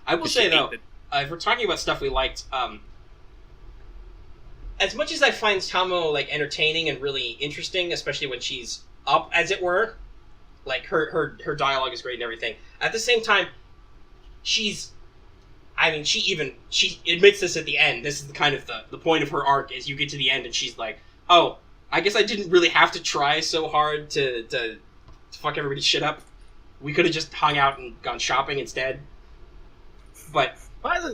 I will say though, if we're talking about stuff we liked, as much as I find Tamo like entertaining and really interesting, especially when she's up, as it were, like her dialogue is great and everything. At the same time, she admits this at the end. This is kind of the point of her arc, is you get to the end and she's like, oh, I guess I didn't really have to try so hard to fuck everybody's shit up. We could have just hung out and gone shopping instead. But, that's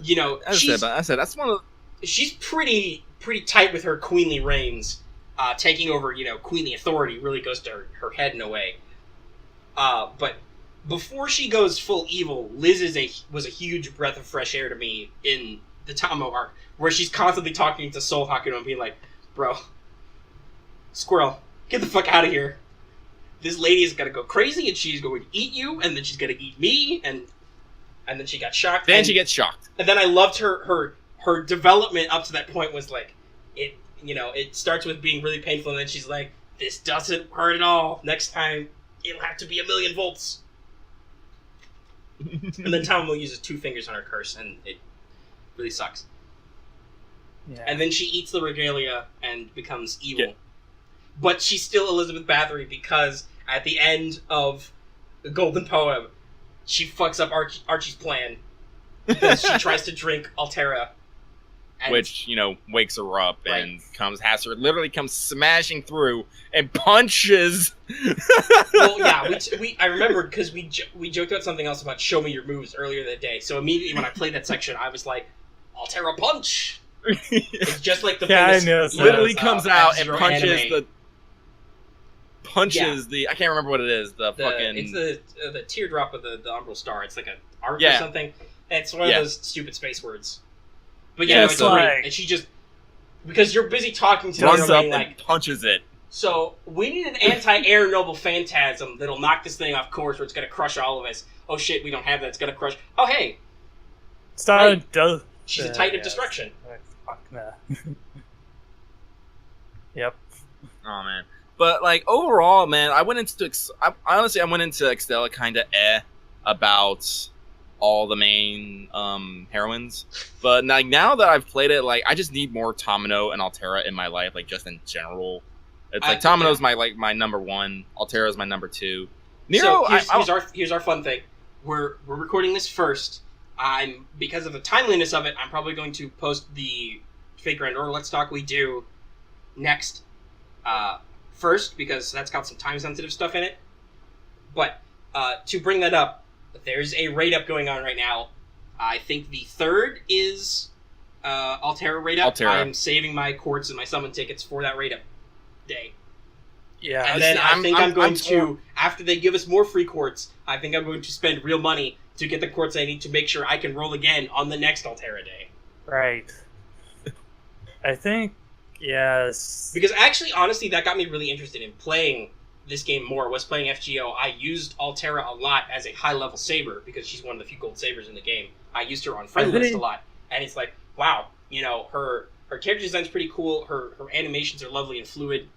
one of the... She's pretty tight with her queenly reigns. Taking over, queenly authority really goes to her head in a way. But before she goes full evil, Liz was a huge breath of fresh air to me in the Tamo arc, where she's constantly talking to Soul Hakuno and being like, bro, Squirrel, get the fuck out of here. This lady is gonna go crazy and she's going to eat you, and then she's gonna eat me, and then she got shocked. Then she gets shocked. And then I loved her development up to that point was like, it starts with being really painful, and then she's like, this doesn't hurt at all. Next time, it'll have to be 1,000,000 volts. And then Tamo uses 2 fingers on her curse, and it really sucks. Yeah. And then she eats the regalia and becomes evil. Yeah. But she's still Elizabeth Bathory, because at the end of the Golden Poem, she fucks up Archie's plan, because she tries to drink Altera, And- which wakes her up Right. and literally comes smashing through and punches. Well, yeah, I remembered because we joked about something else about show me your moves earlier that day. So immediately when I played that section, I was like, Altera punch. It's just like the famous, I know. Literally comes out and F-Zero punches anime. the I can't remember what it is. It's the teardrop of the umbral star. It's like an arc or Yeah. something. It's one of Yeah. those stupid space words. But Yeah, it's it's great. like- And she just because you're busy talking to runs her, up being and like, punches it. so we need an anti-air noble phantasm that'll knock this thing off course, where it's gonna crush all of us. Oh shit, we don't have that. It's gonna crush. Oh hey, Does. she's a titan of yes. destruction. Fuck nah. Yep. Oh man, but like overall, man, I went into Extella kind of about all the main heroines, but like now that I've played it, like I just need more Tamino and Altera in my life, like just in general. It's like Tamino's my number one, Altera's my number two. Nero, So here's our fun thing. We're recording this first. Because of the timeliness of it, I'm probably going to post the Fake Grand Order Let's Talk we do next first, because that's got some time sensitive stuff in it. But to bring that up, there's a raid up going on right now. I think the third is Altera raid up. Altera. I'm saving my quartz and my summon tickets for that raid up day. Yeah. And then I'm going torn. to, after they give us more free quartz, I think I'm going to spend real money to get the quartz I need to make sure I can roll again on the next Altera day. Right. I think, yes. Because actually, honestly, that got me really interested in playing this game more, was playing FGO. I used Altera a lot as a high-level saber, because she's one of the few gold sabers in the game. I used her on friend list a lot. And it's like, wow, her character design's pretty cool, her animations are lovely and fluid,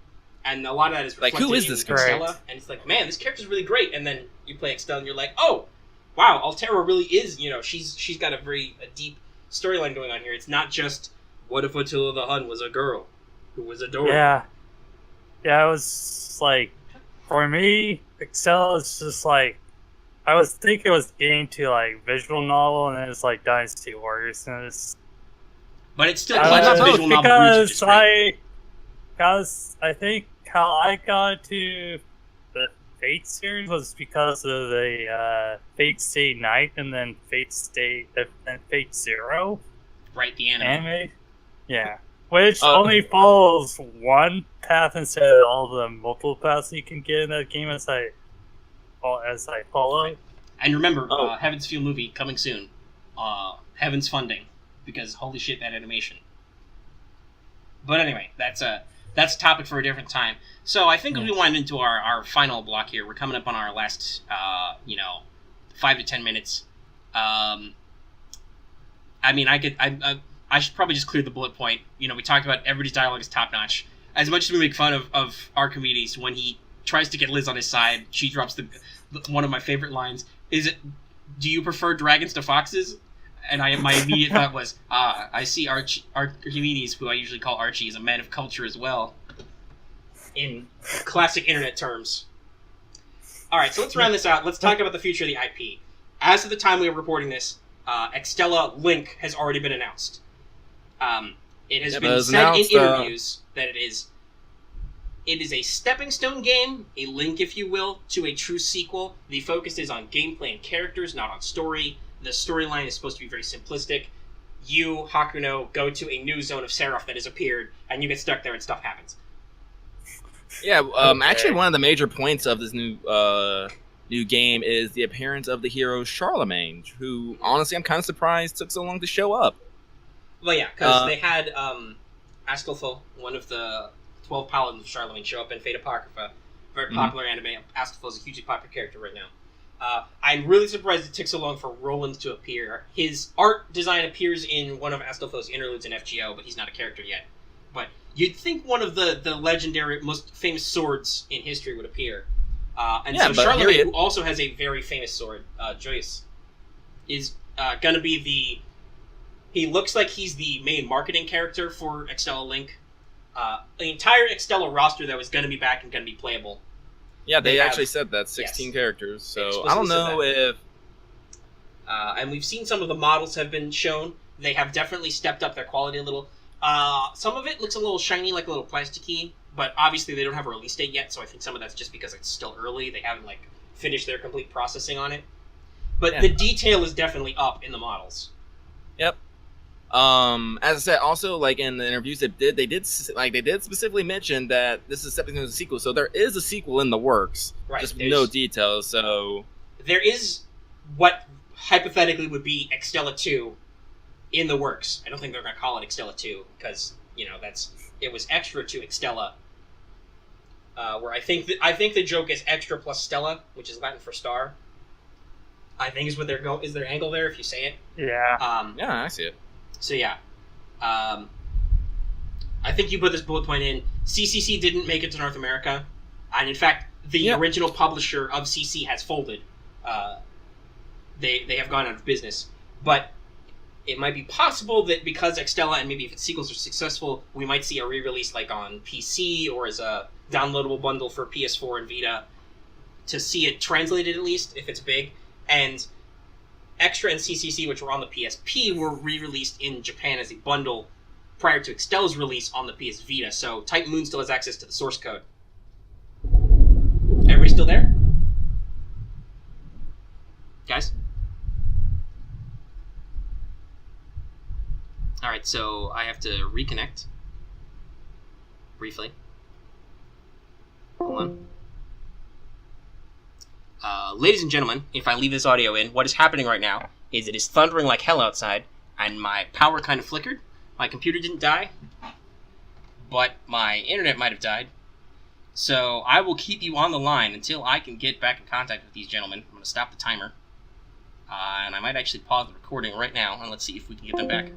and a lot of that is Like, reflected who is in this girl? Extella, and it's like, man, this character's really great, and then you play Extella and you're like, oh, wow, Altera really is, she's got a deep storyline going on here. It's not just, what if Attila the Hun was a girl who was adorable? Yeah. Yeah, it was like, for me, Excel is just like, I was thinking it was getting to like visual novel, and then it's like Dynasty Warriors, and it's But it's still I clutches don't know, visual novel roots, which is great. because I think how I got to the Fate series was because of the Fate Stay Night and then Fate Zero Right, the anime. anime. Yeah, which only follows one path instead of all the multiple paths you can get in that game as I follow. And remember, Oh. Heaven's Feel movie coming soon. Heaven's funding, because holy shit, that animation. But anyway, that's a topic for a different time. So I think as we wind into our final block here, we're coming up on our last 5 to 10 minutes. I mean, I should probably just clear the bullet point. We talked about everybody's dialogue is top notch. As much as we make fun of Archimedes when he tries to get Liz on his side, she drops one of my favorite lines. Is it, do you prefer dragons to foxes? And my immediate thought was, I see Archimedes, who I usually call Archie, is a man of culture as well. In classic internet terms. Alright, so let's round this out. Let's talk about the future of the IP. As of the time we are reporting this, Extella Link has already been announced. It has been said in interviews that it is a stepping stone game, a link, if you will, to a true sequel. The focus is on gameplay and characters, not on story. The storyline is supposed to be very simplistic. You, Hakuno, go to a new zone of Seraph that has appeared, and you get stuck there and stuff happens. Yeah, actually, one of the major points of this new game is the appearance of the hero Charlemagne, who, honestly, I'm kind of surprised took so long to show up. Well, yeah, because they had Astolfo, one of the 12 paladins of Charlemagne, show up in Fate Apocrypha. Very popular anime. Astolfo is a hugely popular character right now. I'm really surprised it took so long for Roland to appear. His art design appears in one of Astolfo's interludes in FGO, but he's not a character yet. But you'd think one of the legendary, most famous swords in history would appear. So Charlemagne, who also has a very famous sword, Joyce, is going to be he looks like he's the main marketing character for Extella Link. The entire Extella roster, though, is going to be back and going to be playable. Yeah, they actually said that, 16 characters, so I don't know if... and we've seen some of the models have been shown. They have definitely stepped up their quality a little. Some of it looks a little shiny, like a little plasticky, but obviously they don't have a release date yet, so I think some of that's just because it's still early. They haven't like finished their complete processing on it. But the detail is definitely up in the models. Yep. As I said, also like in the interviews they did specifically mention that this is stepping into a sequel, so there is a sequel in the works, Right. just no details. So there is what hypothetically would be Extella 2 in the works. I don't think they're going to call it Extella 2 because it was extra to Extella. Where I think the joke is extra plus Stella, which is Latin for star. I think is what is their angle there if you say it. Yeah. yeah, I see it. So yeah, I think you put this bullet point in. CCC didn't make it to North America, and in fact, the original publisher of CC has folded. They have gone out of business, but it might be possible that because Extella and maybe if its sequels are successful, we might see a re-release like on PC or as a downloadable bundle for PS4 and Vita to see it translated at least if it's big. And Extra and CCC, which were on the PSP, were re-released in Japan as a bundle prior to Extella's release on the PS Vita, so Titan Moon still has access to the source code. Everybody still there? Guys? Alright, so I have to reconnect. Briefly. Hold on. Ladies and gentlemen, if I leave this audio in, what is happening right now is it is thundering like hell outside, and my power kind of flickered. My computer didn't die, but my internet might have died. So I will keep you on the line until I can get back in contact with these gentlemen. I'm going to stop the timer, and I might actually pause the recording right now, and let's see if we can get them back.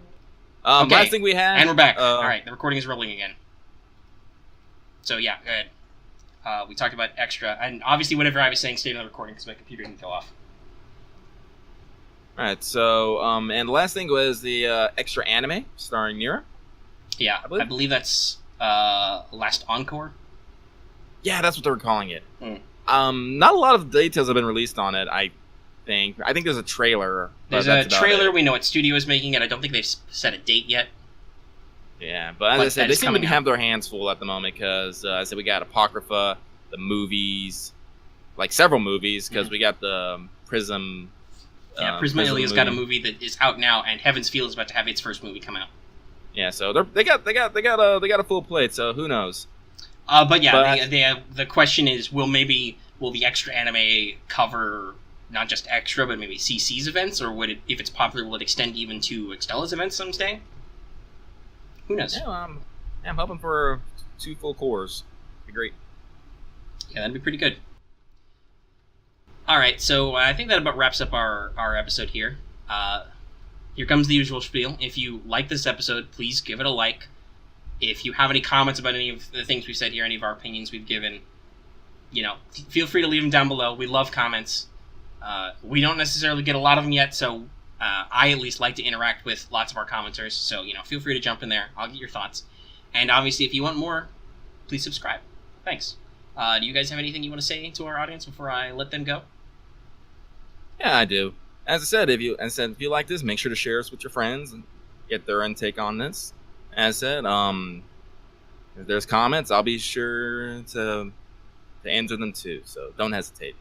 Okay, last thing we had, and we're back. All right, the recording is rolling again. So yeah, go ahead. We talked about Extra, and obviously whatever I was saying stayed on the recording because my computer didn't go off. Alright, so, and the last thing was the Extra anime starring Nira. Yeah, I believe that's Last Encore. Yeah, that's what they were calling it. Not a lot of details have been released on it, I think. I think there's a trailer. There's a trailer, we know what studio is making it, I don't think they've set a date yet. Yeah, but as I said, they seem to have their hands full at the moment because I said we got Apocrypha, the movies, like several movies, because we got the Prism. Yeah, Prisma Ilia's got a movie that is out now, and Heaven's Feel is about to have its first movie come out. Yeah, so they got a full plate. So who knows? But the question is, will the Extra anime cover not just Extra, but maybe CC's events, or would it, if it's popular, will it extend even to Extella's events someday? Who knows? Yeah, I'm hoping for 2 full cores. It'd be great. Yeah, that'd be pretty good. Alright, so I think that about wraps up our episode here. Here comes the usual spiel. If you like this episode, please give it a like. If you have any comments about any of the things we said here, any of our opinions we've given, feel free to leave them down below. We love comments. We don't necessarily get a lot of them yet, so I at least like to interact with lots of our commenters, so, feel free to jump in there. I'll get your thoughts. And obviously, if you want more, please subscribe. Thanks. Do you guys have anything you want to say to our audience before I let them go? Yeah, I do. As I said, if you like this, make sure to share us with your friends and get their intake on this. As I said, if there's comments, I'll be sure to answer them too, so don't hesitate.